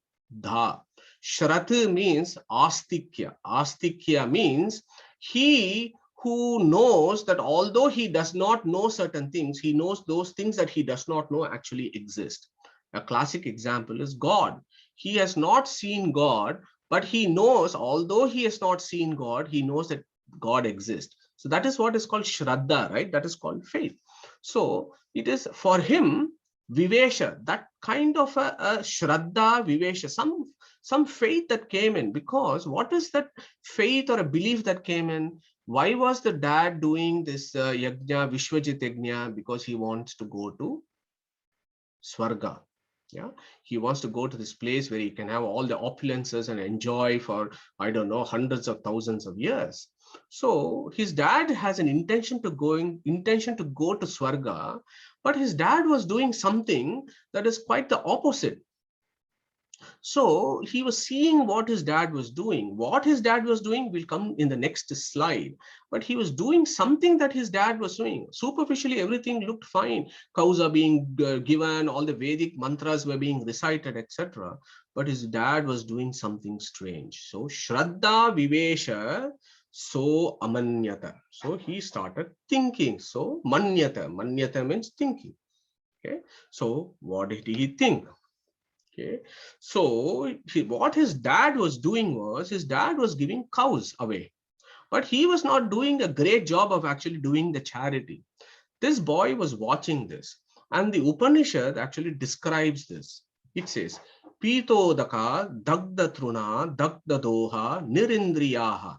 Dha. Shrath means Astikya. Astikya means he who knows that although he does not know certain things, he knows those things that he does not know actually exist. A classic example is God. He has not seen God, but he knows, although he has not seen God, he knows that God exists. So that is what is called Shraddha, right? That is called faith. So it is for him, Vivesha, that kind of a Shraddha, Vivesha, some faith that came in. Because what is that faith or a belief that came in? Why was the dad doing this yajna, Vishwajit yajna? Because he wants to go to Swarga. Yeah, he wants to go to this place where he can have all the opulences and enjoy for, I don't know, hundreds of thousands of years. So his dad has an intention to go to Swarga, but his dad was doing something that is quite the opposite. So he was seeing what his dad was doing. What his dad was doing will come in the next slide. But he was doing something that his dad was doing. Superficially, everything looked fine. Cows are being given, all the Vedic mantras were being recited, etc. But his dad was doing something strange. So Shraddha Vivesha, so amanyata. So he started thinking. So manyata. Manyata means thinking. Okay. So what did he think? Okay, so what his dad was doing was, his dad was giving cows away, but he was not doing a great job of actually doing the charity. This boy was watching this, and the Upanishad actually describes this. It says, Pitodaka dagda truna dagda doha nirindriyaha.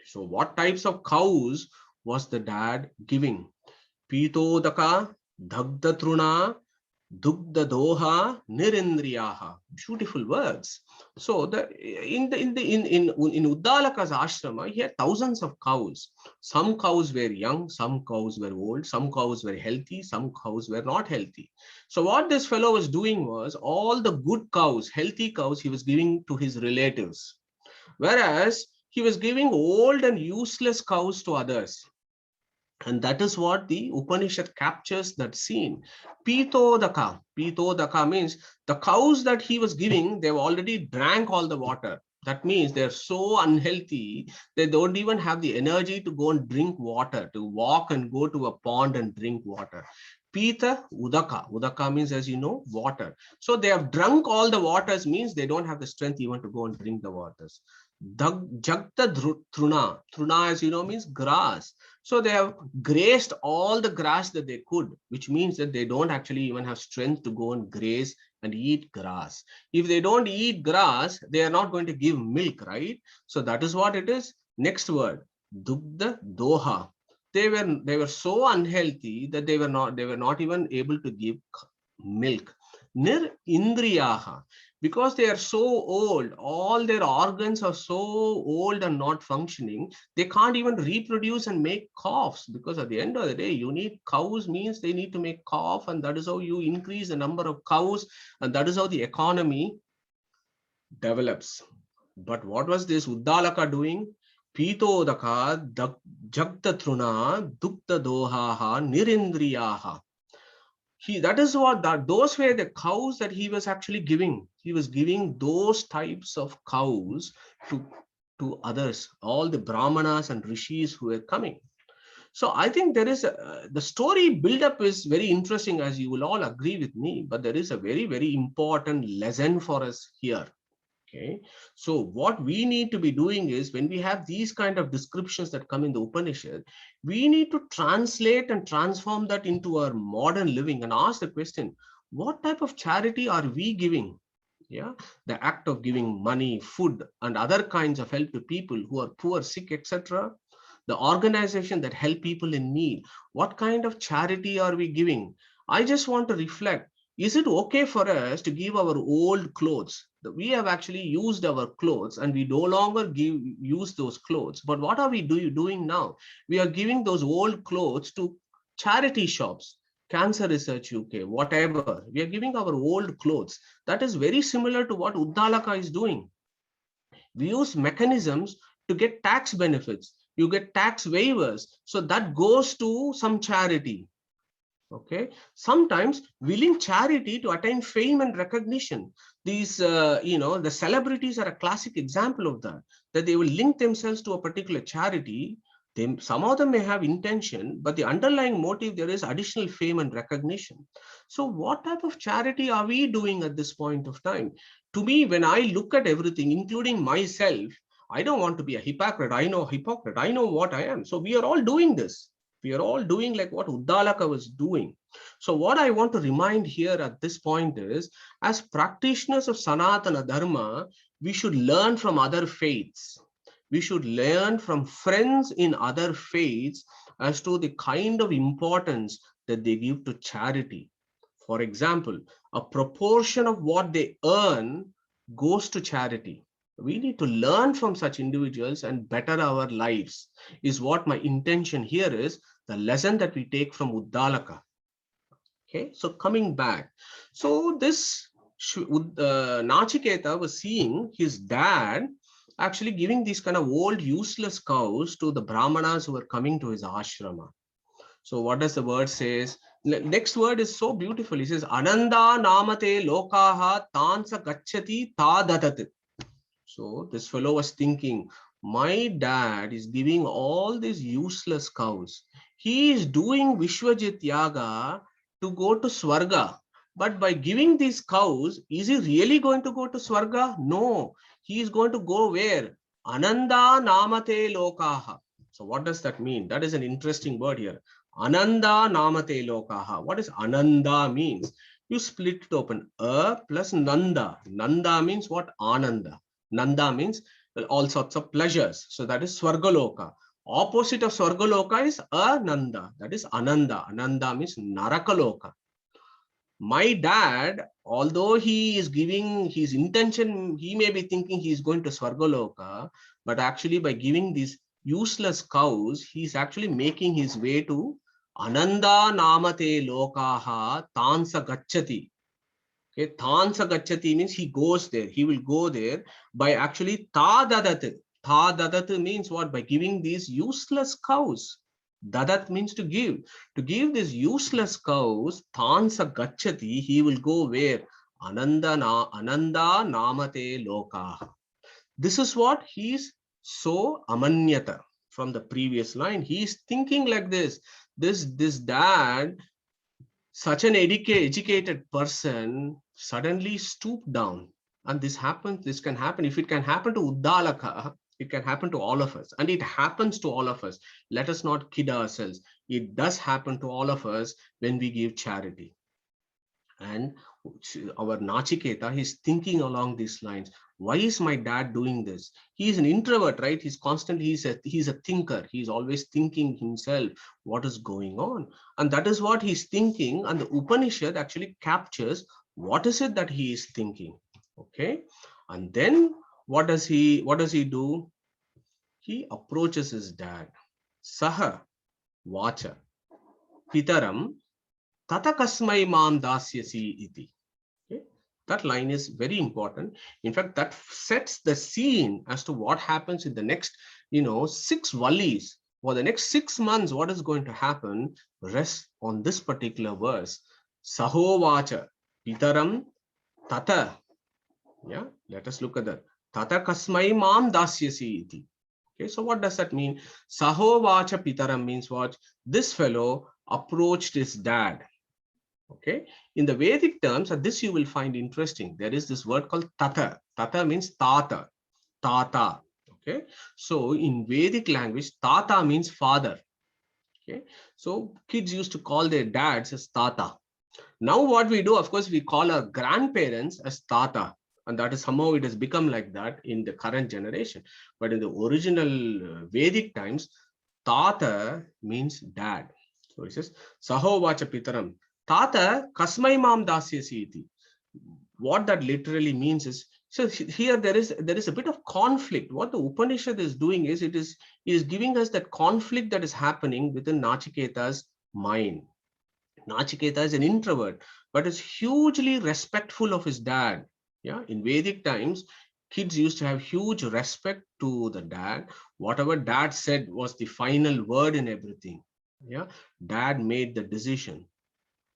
So what types of cows was the dad giving? Pitodaka dagda truna dugda doha nirindriyaha. Beautiful words. So in Uddalaka's ashrama, he had thousands of cows. Some cows were young, some cows were old, some cows were healthy, some cows were not healthy. So what this fellow was doing was all the good cows, healthy cows, he was giving to his relatives, whereas he was giving old and useless cows to others. And that is what the Upanishad captures that scene. Pitodaka. Pitodaka means the cows that he was giving, they've already drank all the water. That means they're so unhealthy, they don't even have the energy to go and drink water, to walk and go to a pond and drink water. Pita Udaka. Udaka means, as you know, water. So they have drunk all the waters, means they don't have the strength even to go and drink the waters. Jagta Truna. Truna, as you know, means grass. So they have grazed all the grass that they could, which means that they don't actually even have strength to go and graze and eat grass. If they don't eat grass, they are not going to give milk, right? So that is what it is. Next word, Dugda Doha. They were so unhealthy that they were not even able to give milk. Nir Indriyaha. Because they are so old, all their organs are so old and not functioning, they can't even reproduce and make calves, because at the end of the day, you need cows, means they need to make calf, and that is how you increase the number of cows, and that is how the economy develops. But what was this Uddalaka doing? Pitodaka jagta truna dukta dohaha nirindriyaha. That is what those were the cows that he was actually giving. He was giving those types of cows to others, all the brahmanas and rishis who were coming. So I think there is the story build-up is very interesting, as you will all agree with me, but there is a very, very important lesson for us here. Okay, so what we need to be doing is, when we have these kind of descriptions that come in the Upanishad, we need to translate and transform that into our modern living and ask the question, what type of charity are we giving? Yeah, the act of giving money, food, and other kinds of help to people who are poor, sick, etc. The organization that help people in need. What kind of charity are we giving? I just want to reflect. Is it okay for us to give our old clothes? We have actually used our clothes and we no longer use those clothes. But what are we doing now? We are giving those old clothes to charity shops, Cancer Research UK, whatever. We are giving our old clothes. That is very similar to what Uddalaka is doing. We use mechanisms to get tax benefits. You get tax waivers. So that goes to some charity. Okay, sometimes willing charity to attain fame and recognition. These, the celebrities are a classic example of that they will link themselves to a particular charity. Some of them may have intention, but the underlying motive there is additional fame and recognition. So what type of charity are we doing at this point of time? To me, when I look at everything, including myself, I don't want to be a hypocrite. I know what I am. So we are all doing this. We are all doing like what Uddalaka was doing. So what I want to remind here at this point is, as practitioners of Sanatana Dharma, we should learn from other faiths. We should learn from friends in other faiths as to the kind of importance that they give to charity. For example, a proportion of what they earn goes to charity. We need to learn from such individuals and better our lives, is what my intention here is, the lesson that we take from Uddalaka. Okay, so coming back. So this Nachiketa was seeing his dad actually giving these kind of old useless cows to the brahmanas who were coming to his ashrama. So what does the word says? Next word is so beautiful. He says, Ananda namate lokaha tansa gacchati tadatat. So this fellow was thinking, my dad is giving all these useless cows. He is doing vishwajit yaga to go to Swarga. But by giving these cows, is he really going to go to Swarga? No, he is going to go where? Ananda namate lokaha. So what does that mean? That is an interesting word here. Ananda namate lokaha. What does Ananda means? You split it open. A plus Nanda. Nanda means what? Ananda. Nanda means all sorts of pleasures. So that is Swargaloka. Opposite of Swargaloka is Ananda. That is Ananda. Ananda means Narakaloka. My dad, although he is giving his intention, he may be thinking he is going to Swargaloka, but actually by giving these useless cows, he is actually making his way to Ananda namate lokaha tansa gacchati. Okay, tansa gacchati means he goes there. He will go there by actually tadadat. Tadadat means what? By giving these useless cows. Dadat means to give. To give these useless cows, tansa gacchati, he will go where? Ananda namate lokaha. This is what he is so amanyata from the previous line. He is thinking like this. This dad, such an educated person, suddenly stooped down. And this happens, this can happen. If it can happen to Uddalaka, it can happen to all of us. And it happens to all of us. Let us not kid ourselves. It does happen to all of us when we give charity. And our Nachiketa, he's thinking along these lines. Why is my dad doing this? He's an introvert, right? He's constantly, he's a thinker. He's always thinking himself, what is going on? And that is what he's thinking. And the Upanishad actually captures what is it that he is thinking. Okay. And then what does he do? He approaches his dad. Saha vacha pitaram tata kasmai mam dasyasi iti. Okay. That line is very important. In fact, that sets the scene as to what happens in the next, 6 valleys. For the next 6 months, what is going to happen rests on this particular verse. Sahovacha pitaram tata. Yeah, let us look at that. Tata kasmai mam dasyasi iti. Okay, so what does that mean? Sahovacha pitaram means what? This fellow approached his dad. Okay, in the Vedic terms, and this you will find interesting, there is this word called Tata. Tata means Tata. Tata. Okay, so in Vedic language, Tata means father. Okay, so kids used to call their dads as Tata. Now what we do, of course, we call our grandparents as Tata. And that is somehow it has become like that in the current generation. But in the original Vedic times, Tata means dad. So it says, Sahovacha pitaram. Tata kasmai mam dasyasi iti. What that literally means is, so here there is a bit of conflict. What the Upanishad is doing is, it is giving us that conflict that is happening within Nachiketa's mind. Nachiketa is an introvert, but is hugely respectful of his dad. Yeah, in Vedic times, kids used to have huge respect to the dad. Whatever dad said was the final word in everything. Yeah, dad made the decision.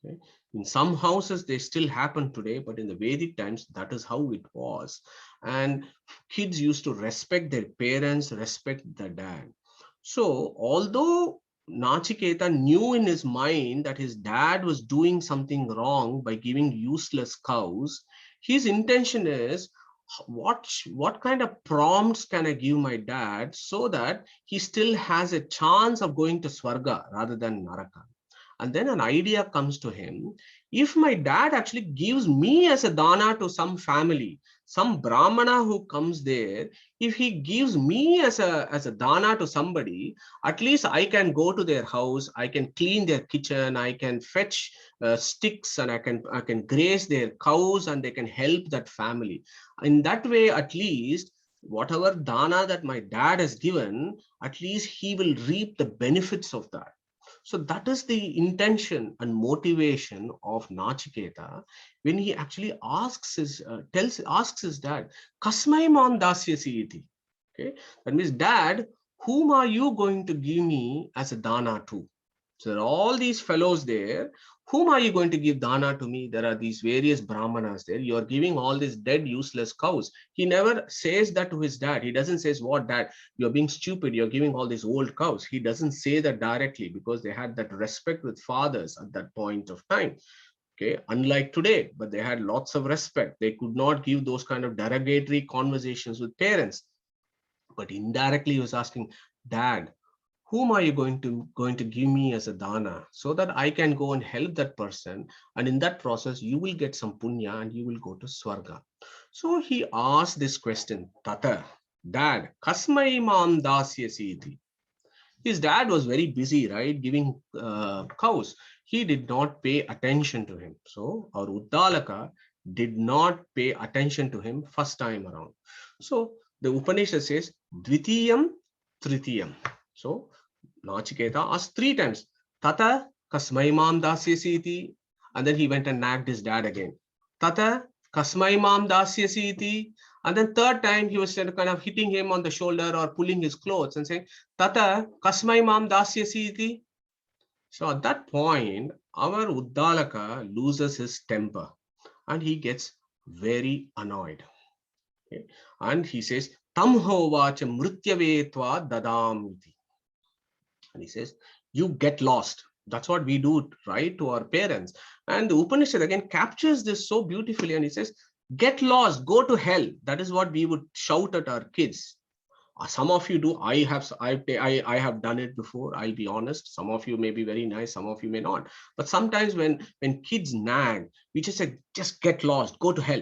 Okay. In some houses, they still happen today, but in the Vedic times, that is how it was. And kids used to respect their parents, respect the dad. So although Nachiketa knew in his mind that his dad was doing something wrong by giving useless cows, his intention is, what kind of prompts can I give my dad so that he still has a chance of going to Swarga rather than Naraka? And then an idea comes to him. If my dad actually gives me as a dana to some family, some brahmana who comes there, if he gives me as a dana to somebody, at least I can go to their house, I can clean their kitchen, I can fetch sticks, and I can graze their cows, and they can help that family. In that way, at least whatever dana that my dad has given, at least he will reap the benefits of that. So that is the intention and motivation of Nachiketa when he actually asks his dad, Kasmai mam dasyasi iti. Okay, that means, dad, whom are you going to give me as a dana to? So there are all these fellows there. Whom are you going to give dana to me? There are these various brahmanas there. You are giving all these dead, useless cows. He never says that to his dad. He doesn't say, what, dad, you're being stupid. You're giving all these old cows. He doesn't say that directly, because they had that respect with fathers at that point of time. Okay, unlike today, but they had lots of respect. They could not give those kind of derogatory conversations with parents. But indirectly he was asking, dad, whom are you going to give me as a dana so that I can go and help that person, and in that process you will get some punya and you will go to Swarga. So he asked this question, Tata, Dad, kasmai mam dasyasi iti. His dad was very busy, right, giving cows. He did not pay attention to him. So our Uddalaka did not pay attention to him first time around. So the Upanishad says, Dvitiyam, Tritiyam. So Nachiketa asked 3 times, Tata kasmai mam dasyasi iti. And then he went and nagged his dad again. Tata kasmai mam dasyasi iti. And then 3rd time he was kind of hitting him on the shoulder or pulling his clothes and saying, Tata kasmai mam dasyasi iti. So at that point, our Uddalaka loses his temper and he gets very annoyed. Okay? And he says, Tam hovacha mrityavetva dadam iti. And he says, you get lost. That's what we do, right, to our parents. And the Upanishad again captures this so beautifully. And he says, get lost, go to hell. That is what we would shout at our kids. Some of you do. I have done it before. I'll be honest. Some of you may be very nice. Some of you may not. But sometimes when kids nag, we just say, just get lost, go to hell.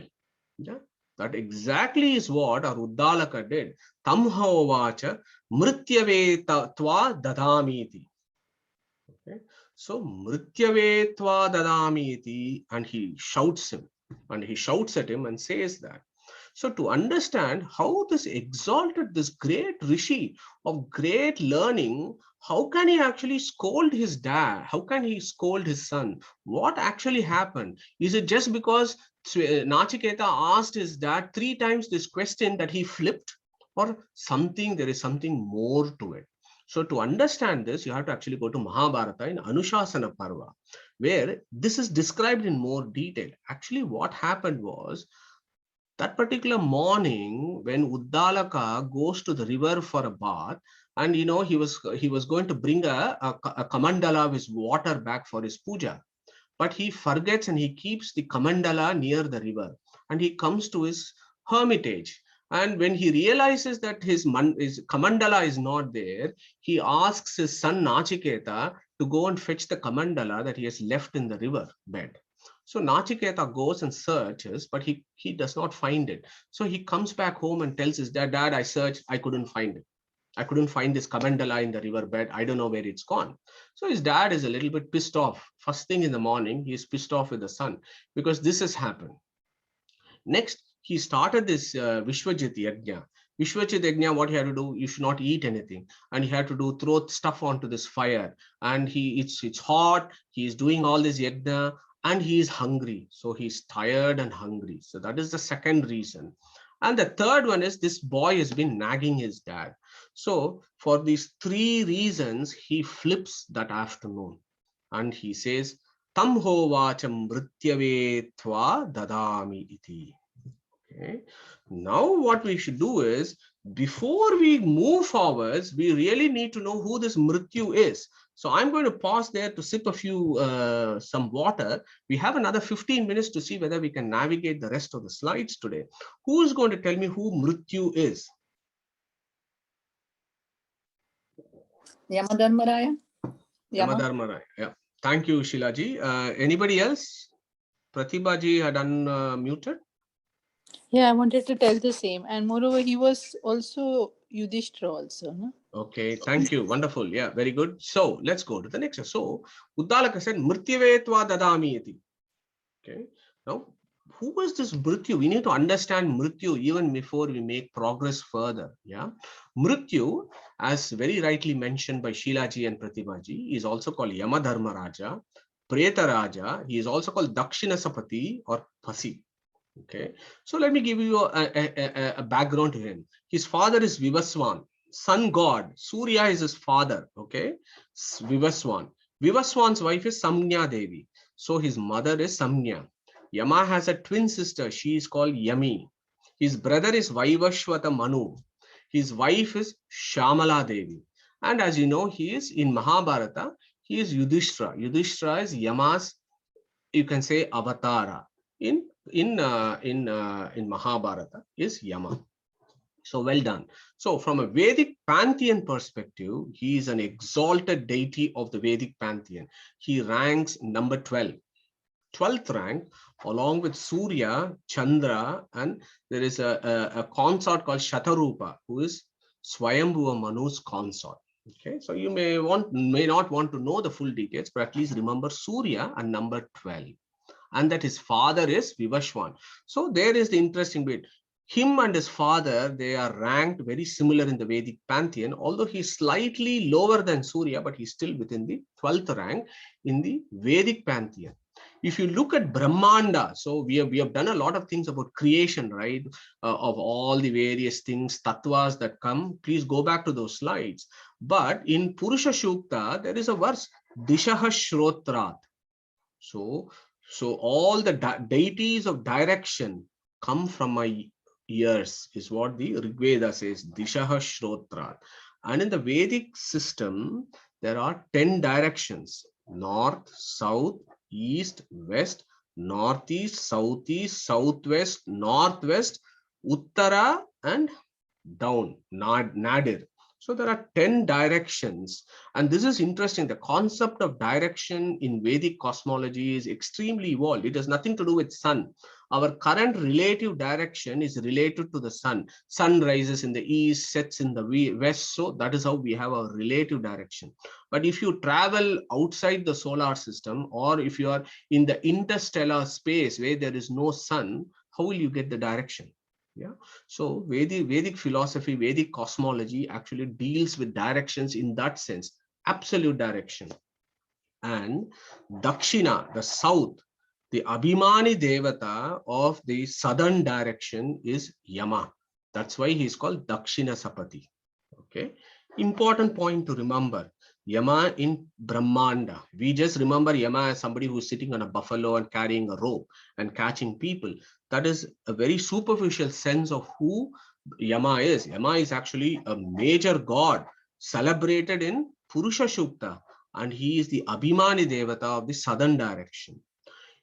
Yeah? That exactly is what our Uddalaka did. Tamho vacha mrityavetva dadamiti. Okay. So mrityavetva dadamiti, and he shouts him, and he shouts at him and says that. So to understand how this exalted, this great Rishi of great learning, how can he actually scold his dad? How can he scold his son? What actually happened? Is it just because Nachiketa asked his dad 3 times this question that he flipped, or something? There is something more to it. So to understand this, you have to actually go to Mahabharata in Anushasana Parva, where this is described in more detail. Actually, what happened was, that particular morning when Uddalaka goes to the river for a bath, and he was going to bring a kamandala with water back for his puja, but he forgets and he keeps the kamandala near the river, and he comes to his hermitage. And when he realizes that his kamandala is not there, he asks his son Nachiketa to go and fetch the kamandala that he has left in the river bed. So Nachiketa goes and searches, but he does not find it. So he comes back home and tells his dad, I searched, I couldn't find it. I couldn't find this kamandala in the riverbed. I don't know where it's gone. So his dad is a little bit pissed off. First thing in the morning, he is pissed off with the son because this has happened. Next, he started this vishwajit yajna. Vishwajit yajna, what he had to do, you should not eat anything. And he had to throw stuff onto this fire. And it's hot. He is doing all this yajna. And he is hungry. So he's tired and hungry. So that is the second reason. And the third one is this boy has been nagging his dad. So for these 3 reasons, he flips that afternoon. And he says, Tam hovacham mrityavetva dadami iti. Okay. Now what we should do is, before we move forwards, we really need to know who this Mrityu is. So I'm going to pause there to sip some water. We have another 15 minutes to see whether we can navigate the rest of the slides today. Who is going to tell me who Mrityu is? Yamadharmaraya. Yamadharmaraya. Yeah. Thank you, Shilaji. Anybody else? Pratibhaji had unmuted. Yeah, I wanted to tell the same. And moreover, he was also Yudhishthira also. No? Okay, thank you. Wonderful. Yeah, very good. So let's go to the next. So Uddalaka said, Mrityavetva dadami iti. Okay. Now, who was this Mrityu? We need to understand Mrityu even before we make progress further. Yeah. Mrityu, as very rightly mentioned by Shilaji and Pratibhaji, is also called Yamadharmaraja, Preta Raja. He is also called Dakshinasapati or Pasi. Okay. So let me give you a background to him. His father is Vivaswan, sun god. Surya is his father. Okay. Vivaswan. Vivaswan's wife is Samnya Devi. So his mother is Samnya. Yama has a twin sister. She is called Yami. His brother is Vaivashvata Manu. His wife is Shamala Devi. And as you know, he is in Mahabharata. He is Yudhishthira. Yudhishthira is Yama's, you can say, avatara. In Mahabharata is Yama. So well done. So from a Vedic pantheon perspective, he is an exalted deity of the Vedic pantheon. He ranks number 12. 12th rank, along with Surya, Chandra, and there is a consort called Shatarupa, who is Swayambhuva Manu's consort. Okay, so you may not want to know the full details, but at least remember Surya and number 12, and that his father is Vivashwan. So there is the interesting bit. Him and his father, they are ranked very similar in the Vedic pantheon, although he's slightly lower than Surya, but he's still within the 12th rank in the Vedic pantheon. If you look at Brahmanda, so we have done a lot of things about creation, right? Of all the various things, tattvas that come. Please go back to those slides. But in Purusha Shukta, there is a verse, Dishaha Shrotrat. So all the deities of direction come from my ears, is what the Rig Veda says, Dishaha Shrotrat. And in the Vedic system, there are 10 directions: north, south, east, west, northeast, southeast, southwest, northwest, Uttara, and down, Nadir. So there are 10 directions, and this is interesting. The concept of direction in Vedic cosmology is extremely evolved. It has nothing to do with sun. Our current relative direction is related to the sun. Sun rises in the east, sets in the west, so that is how we have our relative direction. But if you travel outside the solar system, or if you are in the interstellar space where there is no sun, how will you get the direction? Yeah, so Vedic philosophy, Vedic cosmology actually deals with directions in that sense, absolute direction. And Dakshina, the south, the Abhimani Devata of the southern direction is Yama. That's why he is called Dakshina Sapati. Okay, important point to remember. Yama in Brahmanda. We just remember Yama as somebody who's sitting on a buffalo and carrying a rope and catching people. That is a very superficial sense of who Yama is. Yama is actually a major god celebrated in Purusha Shukta, and he is the Abhimani Devata of the southern direction.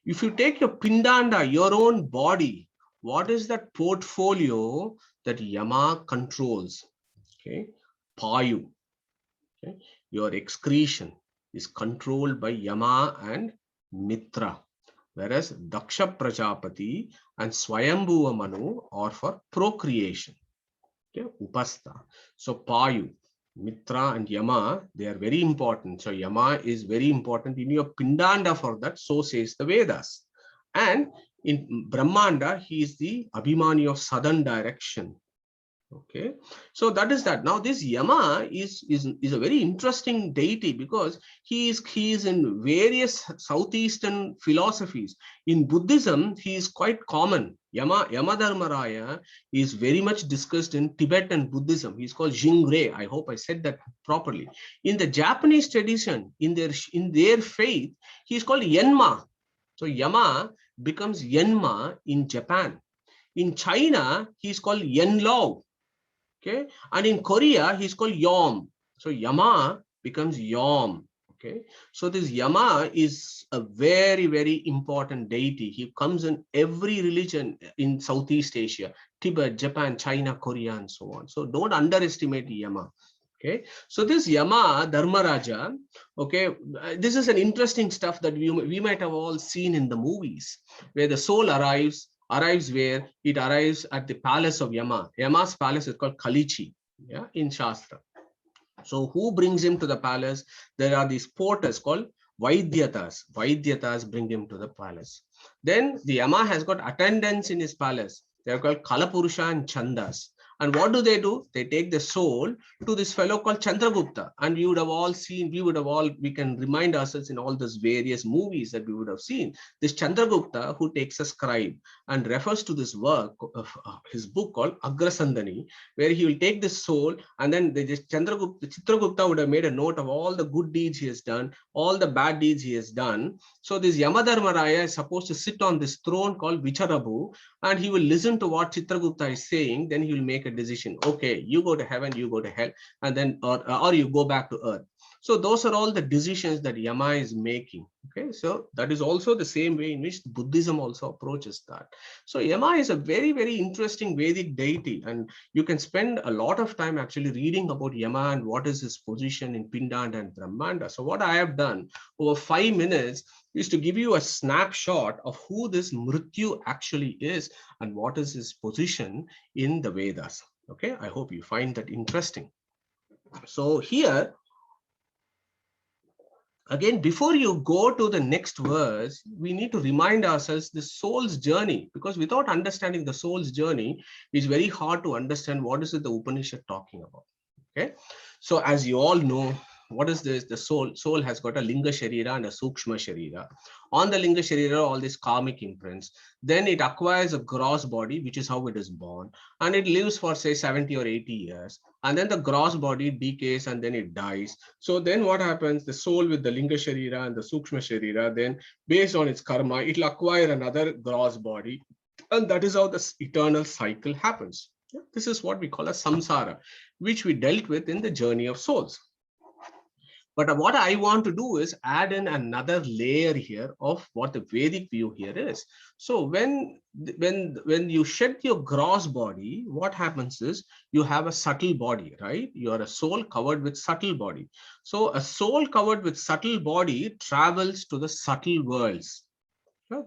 If you take your Pindanda, your own body, what is that portfolio that Yama controls? Okay, Payu. Okay. Your excretion is controlled by Yama and Mitra, whereas Daksha Prajapati and Swayambhuva Manu are for procreation. Okay, Upasta. So Payu, Mitra and Yama, they are very important. So Yama is very important in your Pindanda for that, so says the Vedas. And in Brahmanda, he is the Abhimani of southern direction. Okay, so that is that. Now this Yama is a very interesting deity because he is in various southeastern philosophies. In Buddhism, he is quite common. Yama Dharmaraya is very much discussed in Tibetan Buddhism. He is called Jingre. I hope I said that properly. In the Japanese tradition, in their faith, he is called Yenma. So Yama becomes Yenma in Japan. In China, he is called Yenlao. Okay, and in Korea, he's called Yom. So Yama becomes Yom. Okay, so this Yama is a very, very important deity. He comes in every religion in Southeast Asia, Tibet, Japan, China, Korea, and so on. So don't underestimate Yama. Okay, so this Yama Dharmaraja, okay, this is an interesting stuff that we might have all seen in the movies, where the soul arrives where it arrives at the palace of Yama. Yama's palace is called Kalichi, yeah, in Shastra. So who brings him to the palace? There are these porters called Vaidyatas. Vaidyatas bring him to the palace. Then the Yama has got attendants in his palace. They are called Kalapurusha and Chandas. And what do? They take the soul to this fellow called Chandragupta. And we would have all seen, we can remind ourselves in all these various movies that we would have seen. This Chandragupta who takes a scribe and refers to this work of his book called Agrasandani, where he will take this soul and then Chitragupta would have made a note of all the good deeds he has done, all the bad deeds he has done. So this Yamadharmaraya is supposed to sit on this throne called Vicharabu, and he will listen to what Chitragupta is saying. Then he will make a decision. Okay, you go to heaven, you go to hell, and then or you go back to earth. So those are all the decisions that Yama is making. Okay, so that is also the same way in which Buddhism also approaches that. So Yama is a very, very interesting Vedic deity, and you can spend a lot of time actually reading about Yama and what is his position in Pindanda and Brahmanda. So what I have done over 5 minutes is to give you a snapshot of who this Mrityu actually is and what is his position in the Vedas. Okay, I hope you find that interesting. So here, again, before you go to the next verse, we need to remind ourselves the soul's journey, because without understanding the soul's journey, it's very hard to understand what is it the Upanishad talking about. Okay, so as you all know, what is this? The soul has got a linga sharira and a sukshma sharira. On the linga sharira, all these karmic imprints. Then it acquires a gross body, which is how it is born, and it lives for say 70 or 80 years. And then the gross body decays and then it dies. So then what happens? The soul with the linga sharira and the sukshma sharira, then based on its karma, it will acquire another gross body, and that is how this eternal cycle happens. This is what we call a samsara, which we dealt with in the journey of souls. But what I want to do is add in another layer here of what the Vedic view here is. So when you shed your gross body, what happens is you have a subtle body, right? You are a soul covered with subtle body. So a soul covered with subtle body travels to the subtle worlds.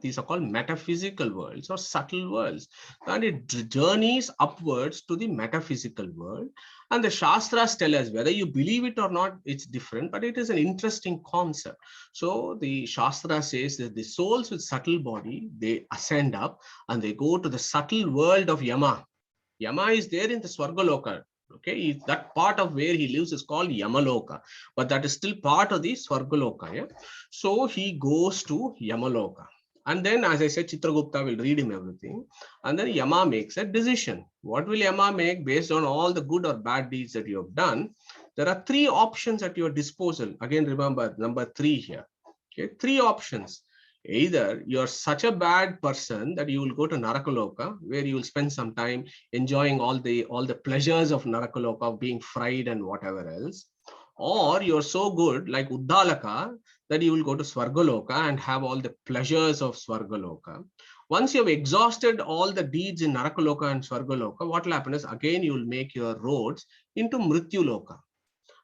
These are called metaphysical worlds or subtle worlds, and it journeys upwards to the metaphysical world. And the Shastras tell us, whether you believe it or not, it's different, but it is an interesting concept. So the Shastra says that the souls with subtle body, they ascend up and they go to the subtle world of Yama. Yama is there in the Swargaloka. Okay, that part of where he lives is called Yamaloka, but that is still part of the Swargaloka. Yeah? So he goes to Yamaloka. And then, as I said, Chitragupta will read him everything. And then Yama makes a decision. What will Yama make based on all the good or bad deeds that you have done? There are 3 options at your disposal. Again, remember number 3 here. Okay, 3 options. Either you're such a bad person that you will go to Narakaloka, where you will spend some time enjoying all the pleasures of Narakaloka, of being fried and whatever else. Or you're so good, like Uddalaka, that you will go to Swargaloka and have all the pleasures of Swargaloka. Once you have exhausted all the deeds in Narakaloka and Swargaloka, what will happen is, again, you will make your roads into Mrityuloka.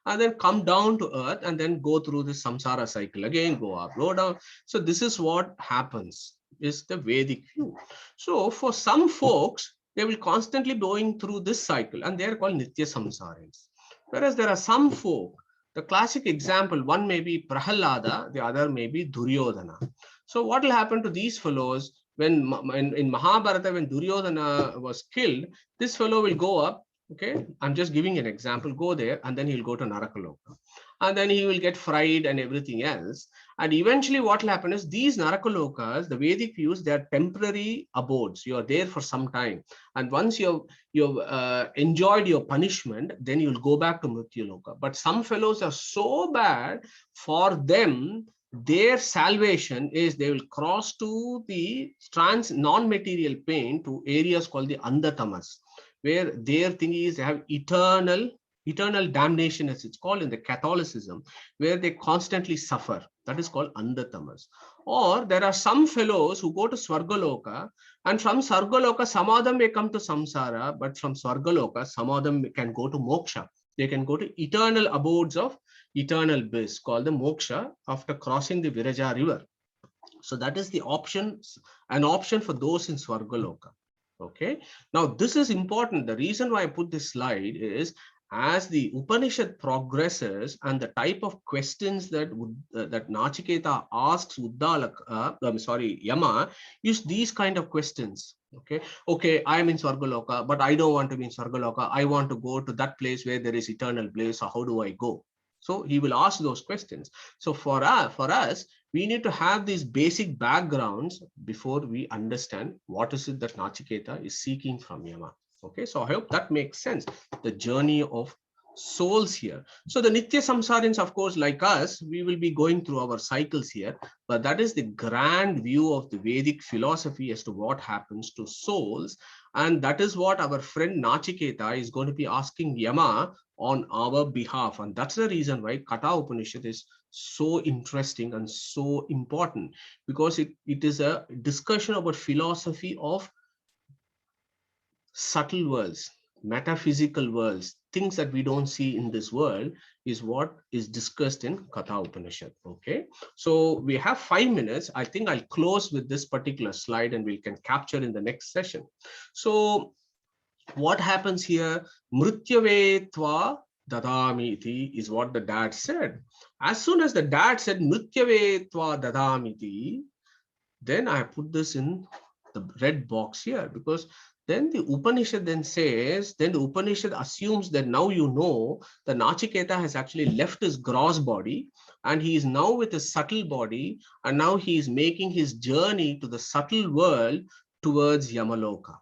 And then come down to earth and then go through the samsara cycle. Again, go up, go down. So this is what happens, is the Vedic view. So for some folks, they will constantly going through this cycle, and they are called Nitya Samsarins. Whereas there are some folk, the classic example, one may be Prahalada, the other may be Duryodhana. So what will happen to these fellows when in Mahabharata, when Duryodhana was killed, this fellow will go up. Okay, I'm just giving an example, go there, and then he'll go to Narakaloka. And then he will get fried and everything else. And eventually what will happen is, these Narakalokas, the Vedic views, they are temporary abodes. You are there for some time. And once you've enjoyed your punishment, then you'll go back to Mrityuloka. But some fellows are so bad, for them, their salvation is they will cross to the non-material pain to areas called the Andatamas, where their thing is they have eternal damnation, as it's called in the Catholicism, where they constantly suffer. That is called Andatamas. Or there are some fellows who go to Swargaloka, and from Swargaloka, some of them may come to Samsara, but from Swargaloka, some of them can go to Moksha. They can go to eternal abodes of eternal bliss, called the Moksha, after crossing the Viraja river. So that is the option, an option for those in Swargaloka. Okay, now this is important. The reason why I put this slide is, as the Upanishad progresses and the type of questions that Nachiketa asks Yama, use these kind of questions. Okay, I am in Swargaloka, but I don't want to be in Swargaloka. I want to go to that place where there is eternal bliss. So how do I go? So he will ask those questions. So for us, we need to have these basic backgrounds before we understand what is it that Nachiketa is seeking from Yama. Okay, so I hope that makes sense. The journey of souls here. So the Nitya Samsarins, of course, like us, we will be going through our cycles here, but that is the grand view of the Vedic philosophy as to what happens to souls. And that is what our friend Nachiketa is going to be asking Yama on our behalf. And that's the reason why Katha Upanishad is so interesting and so important, because it is a discussion about philosophy of subtle worlds, metaphysical worlds, things that we don't see in this world is what is discussed in Katha Upanishad. Okay, so we have 5 minutes. I think I'll close with this particular slide and we can capture in the next session. So what happens here? Mrityave tva dadamiti is what the dad said. As soon as the dad said Mrityave tva dadamiti, then I put this in the red box here, because then the Upanishad then says, then the Upanishad assumes that now you know that Nachiketa has actually left his gross body and he is now with his subtle body, and now he is making his journey to the subtle world towards Yamaloka.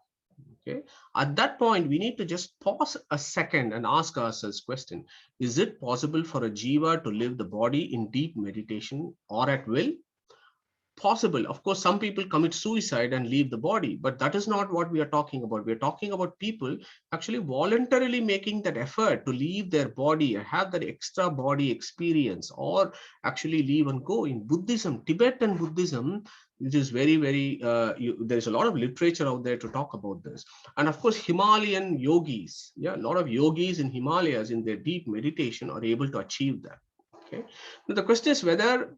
Okay. At that point, we need to just pause a second and ask ourselves question: is it possible for a jiva to live the body in deep meditation or at will? Possible. Of course, some people commit suicide and leave the body, but that is not what we are talking about. We are talking about people actually voluntarily making that effort to leave their body and have that extra body experience, or actually leave and go. In Buddhism, Tibetan Buddhism, it is very, very, there's a lot of literature out there to talk about this. And of course, Himalayan yogis, a lot of yogis in Himalayas in their deep meditation are able to achieve that. Okay. Now the question is whether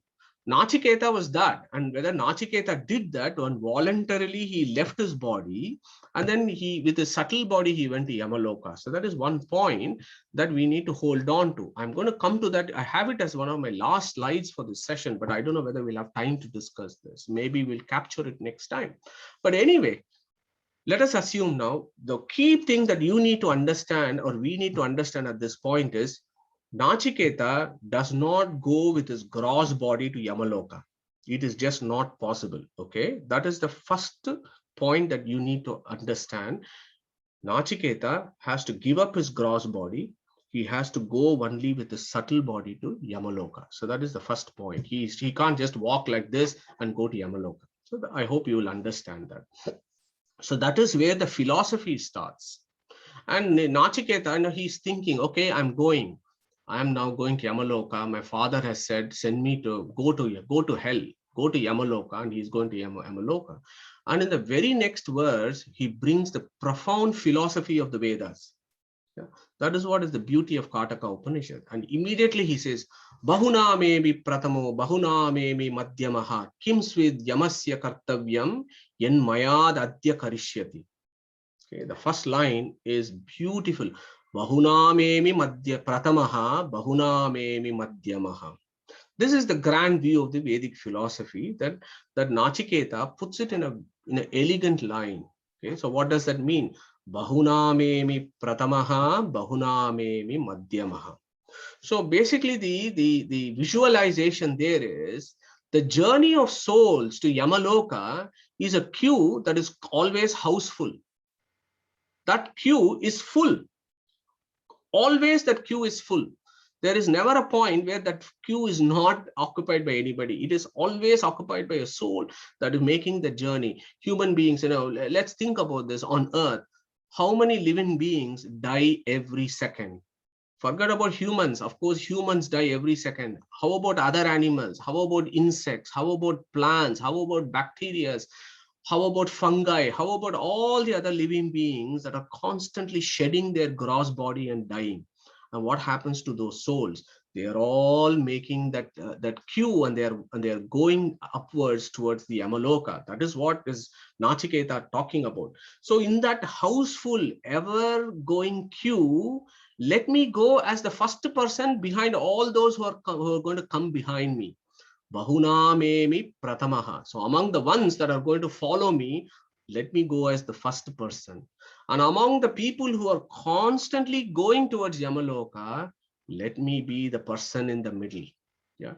Nachiketa was that, and whether Nachiketa did that and voluntarily he left his body, and then he, with his subtle body, he went to Yamaloka. So that is one point that we need to hold on to. I'm going to come to that. I have it as one of my last slides for this session, but I don't know whether we'll have time to discuss this. Maybe we'll capture it next time. But anyway, let us assume now the key thing that you need to understand, or we need to understand at this point, is Nachiketa does not go with his gross body to Yamaloka. It is just not possible. Okay, that is the first point that you need to understand. Nachiketa has to give up his gross body. He has to go only with his subtle body to Yamaloka. So that is the first point. He can't just walk like this and go to Yamaloka. So I hope you will understand that. So that is where the philosophy starts. And Nachiketa, he's thinking, okay, I am now going to Yamaloka. My father has said, send me to go to hell, go to Yamaloka, and he's going to Yamaloka. And in the very next verse, he brings the profound philosophy of the Vedas. Yeah. That is what is the beauty of Katha Upanishad. And immediately he says, Bahuna memi pratamo, bahuna memi madhyamaha, kim svid yamasya kartavyam, yen mayad adya karishyati. Okay, the first line is beautiful. Bahuna memi madhya pratamaha, bahuna memi madhyamaha. This is the grand view of the Vedic philosophy that Nachiketa puts it in an elegant line. Okay, so what does that mean? Bahuna memi pratamaha, bahuna memi madhyamaha. So basically the visualization there is the journey of souls to Yamaloka is a queue that is always houseful. That queue is full. Always that queue is full. There is never a point where that queue is not occupied by anybody. It is always occupied by a soul that is making the journey. Human beings, let's think about this on earth. How many living beings die every second? Forget about humans. Of course, humans die every second. How about other animals? How about insects? How about plants? How about bacteria? How about fungi? How about all the other living beings that are constantly shedding their gross body and dying? And what happens to those souls? They are all making that queue, and they are going upwards towards the Yamaloka. That is what is Nachiketa talking about. So in that houseful, ever going queue, let me go as the first person behind all those who are going to come behind me. Bahuna memi pratamaha. So among the ones that are going to follow me, let me go as the first person. And among the people who are constantly going towards Yamaloka, let me be the person in the middle. Yeah.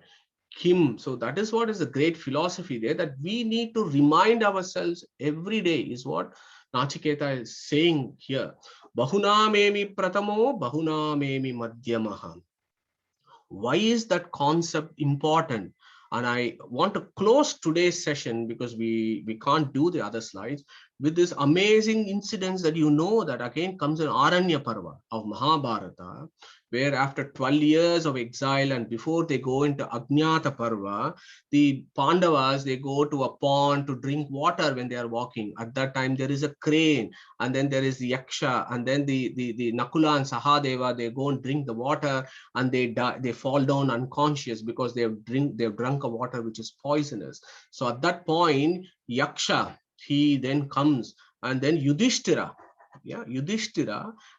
Kim. So that is what is the great philosophy there, that we need to remind ourselves every day, is what Nachiketa is saying here. Bahuna memi pratamo, bahuna memi madhyamaha. Why is that concept important? And I want to close today's session, because we can't do the other slides, with this amazing incidents that that again comes in Aranya Parva of Mahabharata, where after 12 years of exile and before they go into Ajnata Parva, the Pandavas, they go to a pond to drink water when they are walking. At that time, there is a crane, and then there is the Yaksha, and then the Nakula and Sahadeva, they go and drink the water, and they die, they fall down unconscious because they've drunk a water which is poisonous. So at that point, Yaksha, he then comes, and then Yudhishthira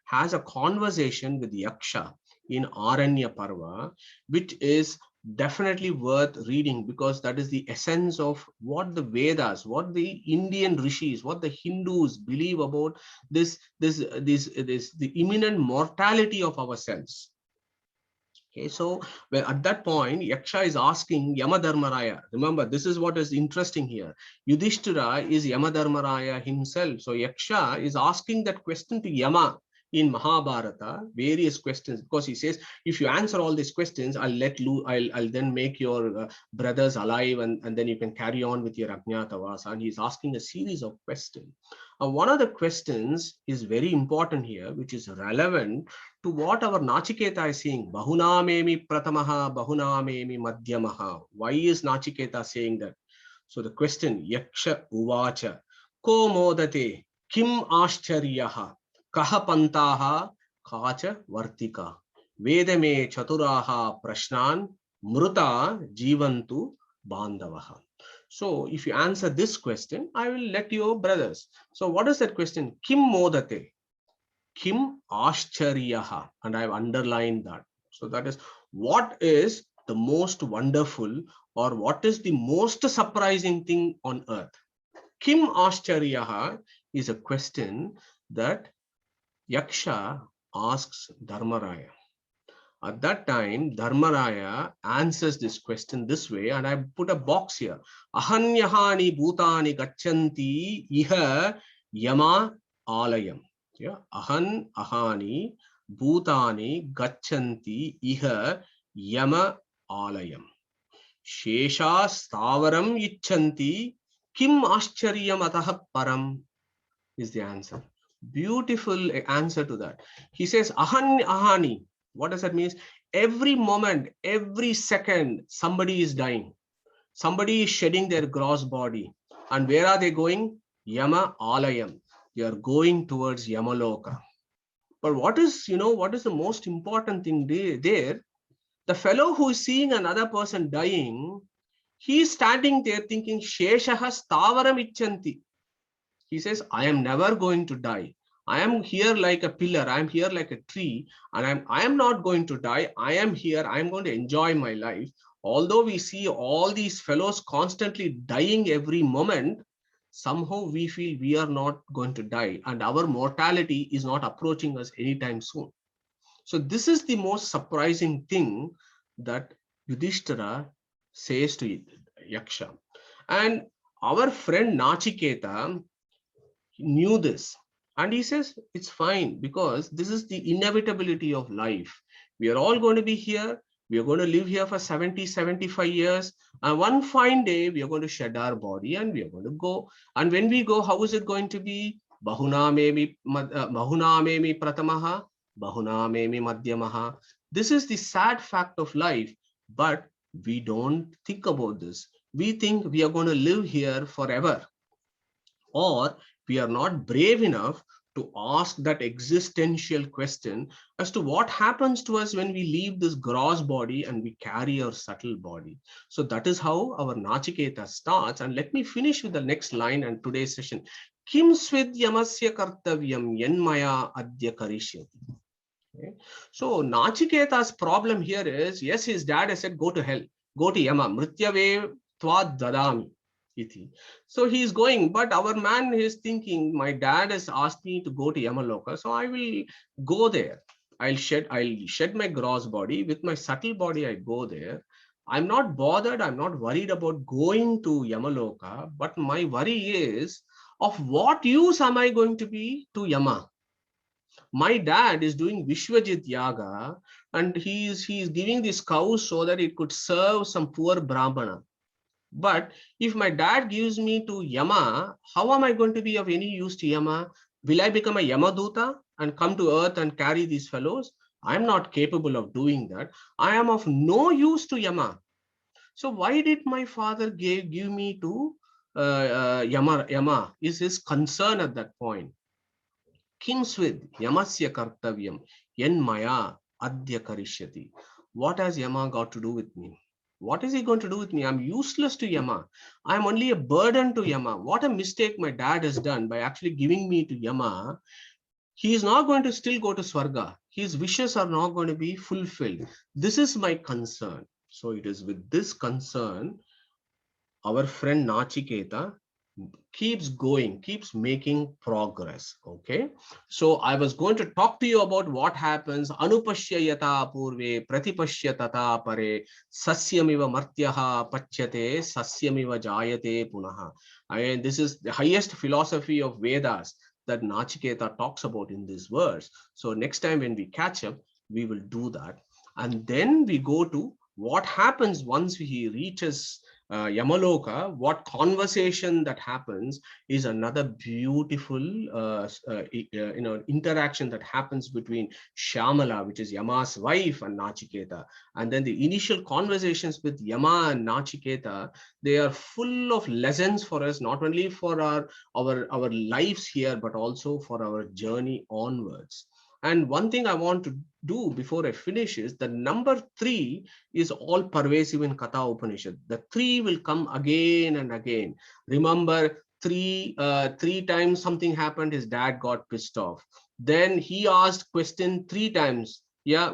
has a conversation with Yaksha in Aranya Parva, which is definitely worth reading, because that is the essence of what the Vedas, what the Indian Rishis, what the Hindus believe about this the imminent mortality of ourselves. Okay, so at that point, Yaksha is asking Yamadharmaraya. Remember, this is what is interesting here. Yudhishthira is Yamadharmaraya himself. So Yaksha is asking that question to Yama in Mahabharata, various questions, because he says, if you answer all these questions, I'll then make your brothers alive, and then you can carry on with your Ajnatavasa. And he's asking a series of questions. One of the questions is very important here, which is relevant to what our Nachiketa is saying. Bahunamemi pratamaha, bahunamemi madhyamaha. Why is Nachiketa saying that? So the question, Yaksha uvacha, ko modate, kim ascharyaha, kaha pantaha, kacha vartika, vedame chaturaha prashnan, mruta jivantu bandavaha. So if you answer this question, I will let your brothers. So what is that question? Kim modate, kim ascharyaha, and I have underlined that. So that is, what is the most wonderful, or what is the most surprising thing on earth? Kim ascharyaha is a question that Yaksha asks Dharmaraya. At that time, Dharmaraya answers this question this way, and I put a box here. Ahanyahani bhutani gachanti iha yama alayam. Yeah, ahani bhutani gachanti iha yama alayam. Shesha stavaram icchanti kim ascharyam atah param is the answer. Beautiful answer to that. He says ahani. What does that mean? Every moment, every second, somebody is dying. Somebody is shedding their gross body. And where are they going? Yama alayam. They are going towards Yamaloka. But what is the most important thing there? The fellow who is seeing another person dying, he is standing there thinking, Sheshaha stavaram icchanti. He says, I am never going to die. I am here like a pillar. I am here like a tree, and I am not going to die. I am here. I am going to enjoy my life. Although we see all these fellows constantly dying every moment, somehow we feel we are not going to die, and our mortality is not approaching us anytime soon. So this is the most surprising thing that Yudhishthira says to Yaksha. And our friend Nachiketa knew this, and he says it's fine, because this is the inevitability of life. We are all going to be here. We are going to live here for 70, 75 years, and one fine day we are going to shed our body and we are going to go. And when we go, how is it going to be? Bahunamemi pratamaha, bahunamemi madhyamaha. This is the sad fact of life, but we don't think about this. We think we are going to live here forever, or we are not brave enough to ask that existential question as to what happens to us when we leave this gross body and we carry our subtle body. So that is how our Nachiketa starts. And let me finish with the next line and today's session. Kim swid yamasya kartavyam yenmaya adya karishyati. Okay. So Nachiketa's problem here is, yes, his dad has said, go to hell, go to Yama, mrityave tvad dadami. So he is going, but our man is thinking, my dad has asked me to go to Yamaloka, so I will go there. I'll shed my gross body. With my subtle body, I go there. I'm not bothered. I'm not worried about going to Yamaloka, but my worry is, of what use am I going to be to Yama? My dad is doing Vishwajit Yaga and he's giving these cows so that it could serve some poor Brahmana. But if my dad gives me to Yama, how am I going to be of any use to Yama? Will I become a Yamaduta and come to earth and carry these fellows? I'm not capable of doing that. I am of no use to Yama. So why did my father give me to Yama? Yama is his concern at that point. Kingswid Yamasya Kartavyam Yen Maya Adya Karishyati. What has Yama got to do with me? What is he going to do with me? I'm useless to Yama. I'm only a burden to Yama. What a mistake my dad has done by actually giving me to Yama. He is not going to still go to Swarga. His wishes are not going to be fulfilled. This is my concern. So it is with this concern, our friend Nachiketa keeps going, keeps making progress. Okay, so I was going to talk to you about what happens. Anupashya yata purve pratipashya tata pare sasyamiva martyaha pachyate sasyamiva jayate punaha. And this is the highest philosophy of Vedas that Nachiketa talks about in this verse. So next time when we catch up, we will do that. And then we go to what happens once he reaches Yamaloka. What conversation that happens is another beautiful interaction that happens between Shyamala, which is Yama's wife, and Nachiketa. And then the initial conversations with Yama and Nachiketa, they are full of lessons for us, not only for our lives here, but also for our journey onwards. And one thing I want to do before I finish is the number 3 is all pervasive in Katha Upanishad. The 3 will come again and again. Remember, three times something happened, his dad got pissed off. Then he asked question 3 times. Yeah,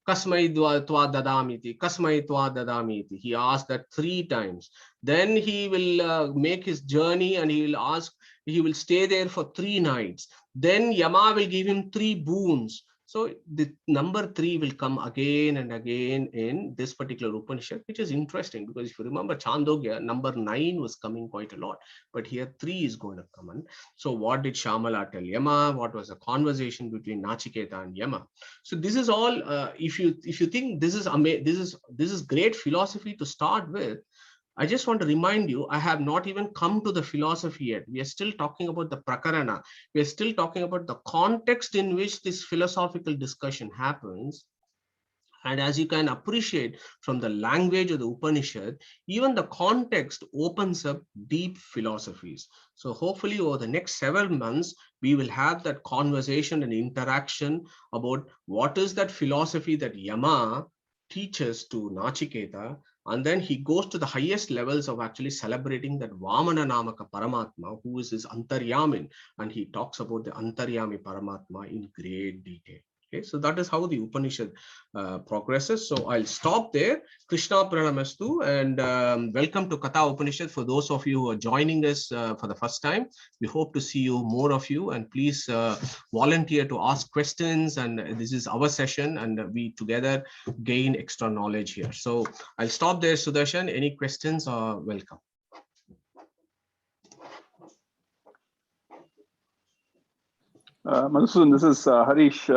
kasmai twa dadamiti, kasmai twa dadamiti. He asked that 3 times. Then he will make his journey and he will stay there for 3 nights. Then Yama will give him 3 boons. So the number 3 will come again and again in this particular Upanishad, which is interesting because if you remember Chandogya, number 9 was coming quite a lot, but here 3 is going to come in. So what did Shyamala tell Yama? What was the conversation between Nachiketa and Yama? So this is all. If you think this is great philosophy to start with, I just want to remind you, I have not even come to the philosophy yet. We are still talking about the prakarana. We are still talking about the context in which this philosophical discussion happens. And as you can appreciate from the language of the Upanishad, even the context opens up deep philosophies. So hopefully over the next several months, we will have that conversation and interaction about what is that philosophy that Yama teaches to Nachiketa. And then he goes to the highest levels of actually celebrating that Vamana Namaka Paramatma, who is his Antaryamin, and he talks about the Antaryami Paramatma in great detail. Okay, so that is how the Upanishad progresses. So I'll stop there. Krishna Pranamastu, and welcome to Katha Upanishad. For those of you who are joining us for the first time, we hope to see you, more of you, and please volunteer to ask questions. And this is our session, and we together gain extra knowledge here. So I'll stop there, Sudarshan. Any questions are welcome. Madhusudan, this is Harish.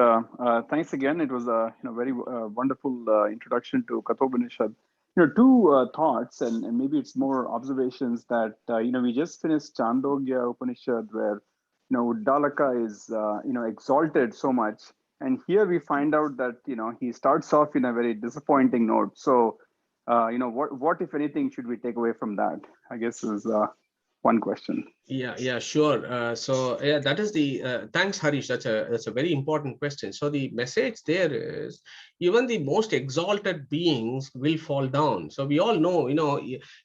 Thanks again. It was a very wonderful introduction to Katha Upanishad. 2 thoughts, and maybe it's more observations that we just finished Chandogya Upanishad, where Uddalaka is exalted so much, and here we find out that he starts off in a very disappointing note. So what if anything should we take away from that? I guess is one question. Yeah, sure. So yeah, that is the thanks, Harish. That's a very important question. So the message there is, even the most exalted beings will fall down. So we all know,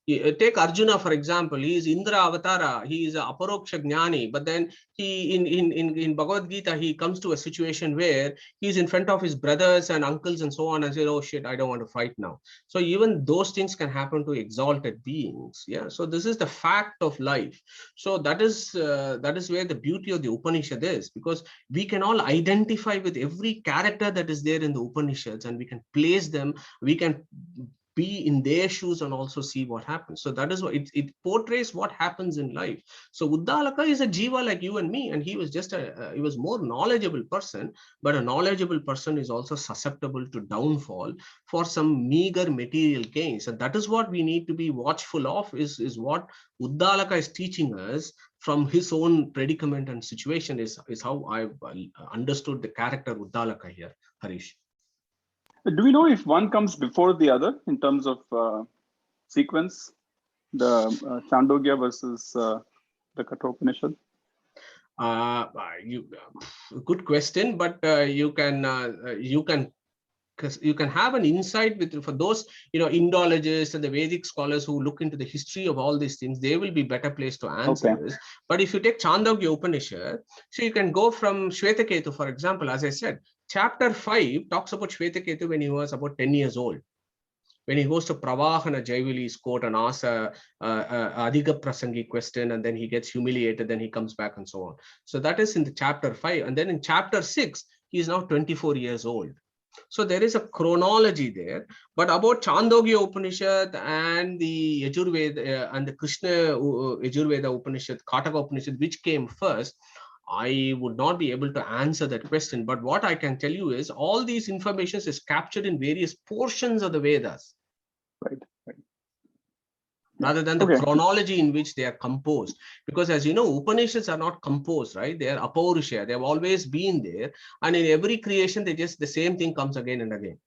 take Arjuna for example. He is Indra Avatara. He is a Aparoksha Jnani. But then he in Bhagavad Gita, he comes to a situation where he is in front of his brothers and uncles and so on, and says, "Oh shit, I don't want to fight now." So even those things can happen to exalted beings. Yeah. So this is the fact of life. So that is where the beauty of the Upanishad is, because we can all identify with every character that is there in the Upanishads, and we can place them, we can be in their shoes and also see what happens. So that is what it portrays what happens in life. So Uddalaka is a jiva like you and me, and he was just he was more knowledgeable person, but a knowledgeable person is also susceptible to downfall for some meager material gains. And that is what we need to be watchful of, is what Uddalaka is teaching us from his own predicament and situation, is how I've understood the character Uddalaka here, Harish. Do we know if one comes before the other in terms of sequence, the Chandogya versus the Katha Upanishad? Good question, but you can have an insight with, for those Indologists and the Vedic scholars who look into the history of all these things. They will be better placed to answer this. But if you take Chandogya Upanishad, so you can go from Shwetaketu, for example. As I said, chapter 5 talks about Shwetaketu when he was about 10 years old, when he goes to Pravahana Jaivali's court and asks a Adhiga Prasangi question, and then he gets humiliated, then he comes back and so on. So that is in the chapter 5. And then in chapter 6, he is now 24 years old. So there is a chronology there. But about Chandogya Upanishad and the Yajur Veda and the Krishna Yajur Veda Upanishad, Katha Upanishad, which came first, I would not be able to answer that question. But what I can tell you is all these information is captured in various portions of the Vedas. Right. Rather than the chronology in which they are composed. Because as you know, Upanishads are not composed, right? They are apaurusha. They have always been there. And in every creation, the same thing comes again and again.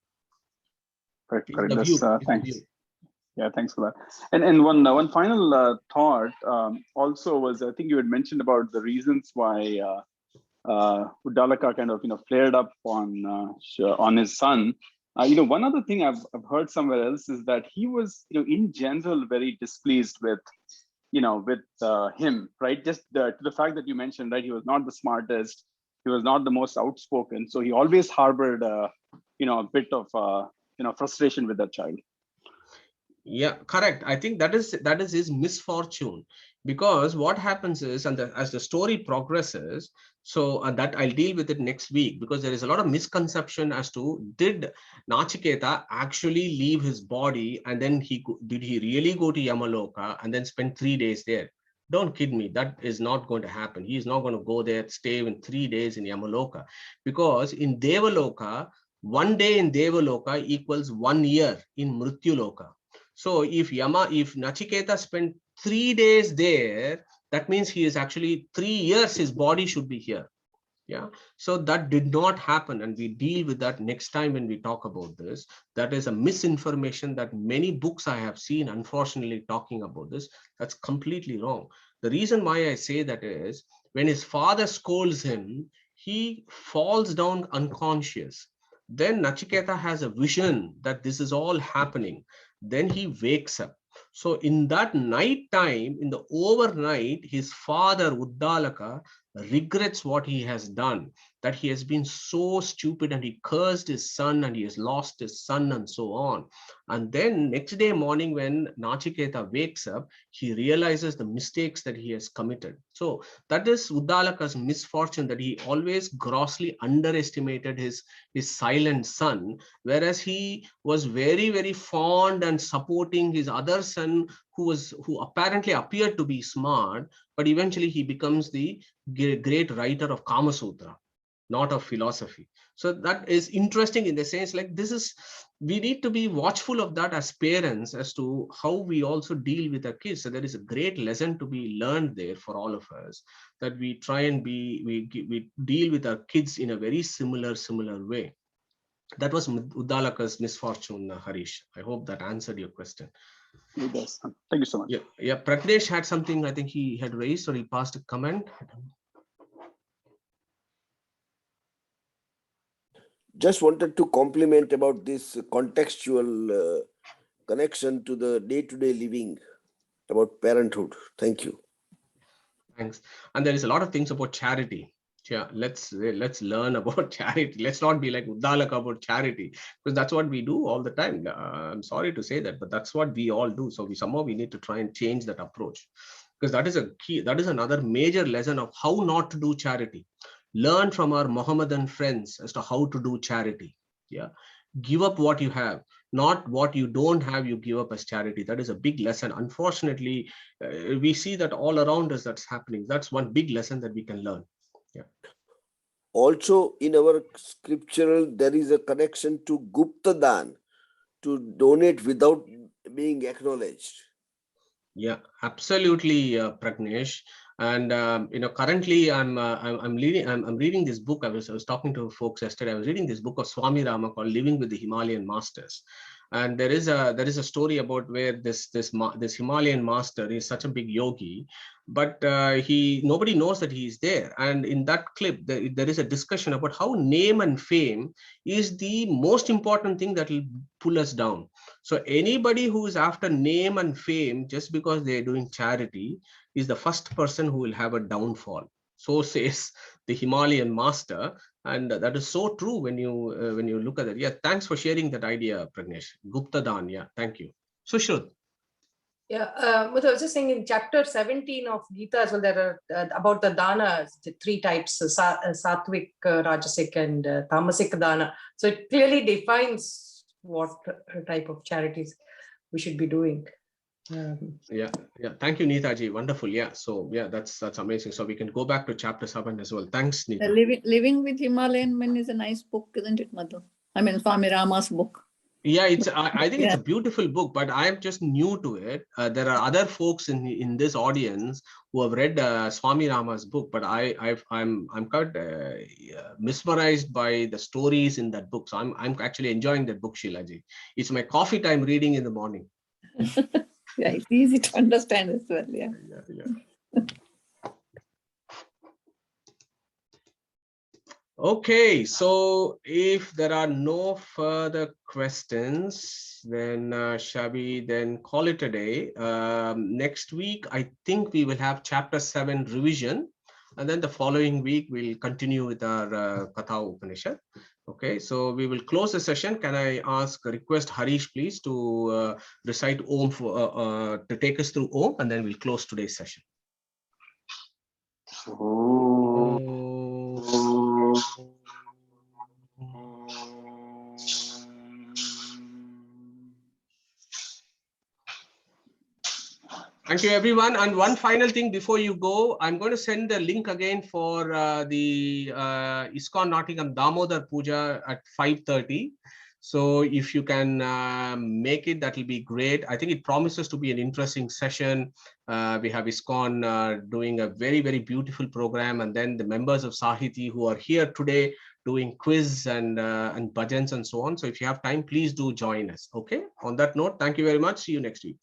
Correct. Thanks. Yeah, thanks for that. And one final thought also was, I think you had mentioned about the reasons why Uddalaka kind of flared up on his son. One other thing I've heard somewhere else is that he was in general very displeased with him, right? Just the fact that you mentioned, right? He was not the smartest, he was not the most outspoken, so he always harbored a bit of frustration with that child. Yeah, correct. I think that is his misfortune, because what happens is, and as the story progresses, so that I'll deal with it next week, because there is a lot of misconception as to, did Nachiketa actually leave his body, and then did he really go to Yamaloka and then spend 3 days there? Don't kid me, that is not going to happen. He is not going to go there, stay in 3 days in Yamaloka, because in Devaloka, 1 day in Devaloka equals 1 year in Mrityuloka. So if Nachiketa spent 3 days there, that means he is actually 3 years, his body should be here. Yeah. So that did not happen. And we deal with that next time when we talk about this. That is a misinformation that many books I have seen, unfortunately, talking about this. That's completely wrong. The reason why I say that is, when his father scolds him, he falls down unconscious. Then Nachiketa has a vision that this is all happening. Then he wakes up. So in that night time, in the overnight, his father Uddalaka regrets what he has done, that he has been so stupid, and he cursed his son, and he has lost his son, and so on. And then next day morning, when Nachiketa wakes up, he realizes the mistakes that he has committed. So that is Uddalaka's misfortune, that he always grossly underestimated his silent son, whereas he was very, very fond and supporting his other son, who apparently appeared to be smart, but eventually he becomes the great writer of Kama Sutra, not of philosophy. So that is interesting in the sense, like, we need to be watchful of that as parents, as to how we also deal with our kids. So there is a great lesson to be learned there for all of us, that we try and we deal with our kids in a very similar way. That was Uddalaka's misfortune, Harish. I hope that answered your question. It does. Thank you so much. Yeah. Pragnesh had something, I think he had raised, or he passed a comment. Just wanted to compliment about this contextual connection to the day-to-day living about parenthood. Thank you. Thanks. And there is a lot of things about charity. Yeah, let's learn about charity. Let's not be like Uddalaka about charity, because that's what we do all the time. I'm sorry to say that, but that's what we all do. So somehow we need to try and change that approach, because that is a key. That is another major lesson of how not to do charity. Learn from our Mohammedan friends as to how to do charity. Yeah, give up what you have. not what you don't have, you give up as charity. That is a big lesson. Unfortunately, we see that all around us that's happening. That's one big lesson that we can learn. Yeah. Also, in our scriptural, there is a connection to Gupta Dan, to donate without being acknowledged. Yeah, absolutely, Pragnesh. And currently I'm reading this book. I was talking to folks yesterday. I was reading this book of Swami Rama called Living with the Himalayan Masters. And there is a story about where this Himalayan master is such a big yogi, but nobody knows that he is there. And in that clip, there is a discussion about how name and fame is the most important thing that will pull us down. So anybody who is after name and fame just because they are doing charity is the first person who will have a downfall. So says the Himalayan master. And that is so true when you look at it. Yeah, thanks for sharing that idea, Pragnesh. Gupta Dan, yeah, thank you. Sushrut. Yeah, but I was just saying in chapter 17 of Gita as well, there are about the danas, the three types, sattvic, rajasic, and tamasic dana. So it clearly defines what type of charities we should be doing. Yeah. Thank you, Neetaji. Wonderful. Yeah. So yeah, that's amazing. So we can go back to chapter 7 as well. Thanks, Neeta. Living with Himalayan Men is a nice book, isn't it, Madhu? I mean, Swami Rama's book. Yeah, I think it's a beautiful book, but I'm just new to it. There are other folks in this audience who have read Swami Rama's book, but I'm quite mesmerized by the stories in that book. So I'm actually enjoying that book, Sheilaji. It's my coffee time reading in the morning. Yeah, it's easy to understand as well. Yeah. Okay, so if there are no further questions, then shall we then call it a day? Next week, I think we will have chapter 7 revision, and then the following week we'll continue with our Katha Upanishad. Okay, so we will close the session. Can I request Harish, please, to recite Om to take us through Om, and then we'll close today's session. Thank you, everyone. And one final thing before you go, I'm going to send the link again for the ISKCON Nottingham Damodar Puja at 5:30. So if you can make it, that will be great. I think it promises to be an interesting session. We have ISKCON doing a very, very beautiful program. And then the members of Sahiti who are here today doing quiz and bhajans and so on. So if you have time, please do join us. Okay. On that note, thank you very much. See you next week.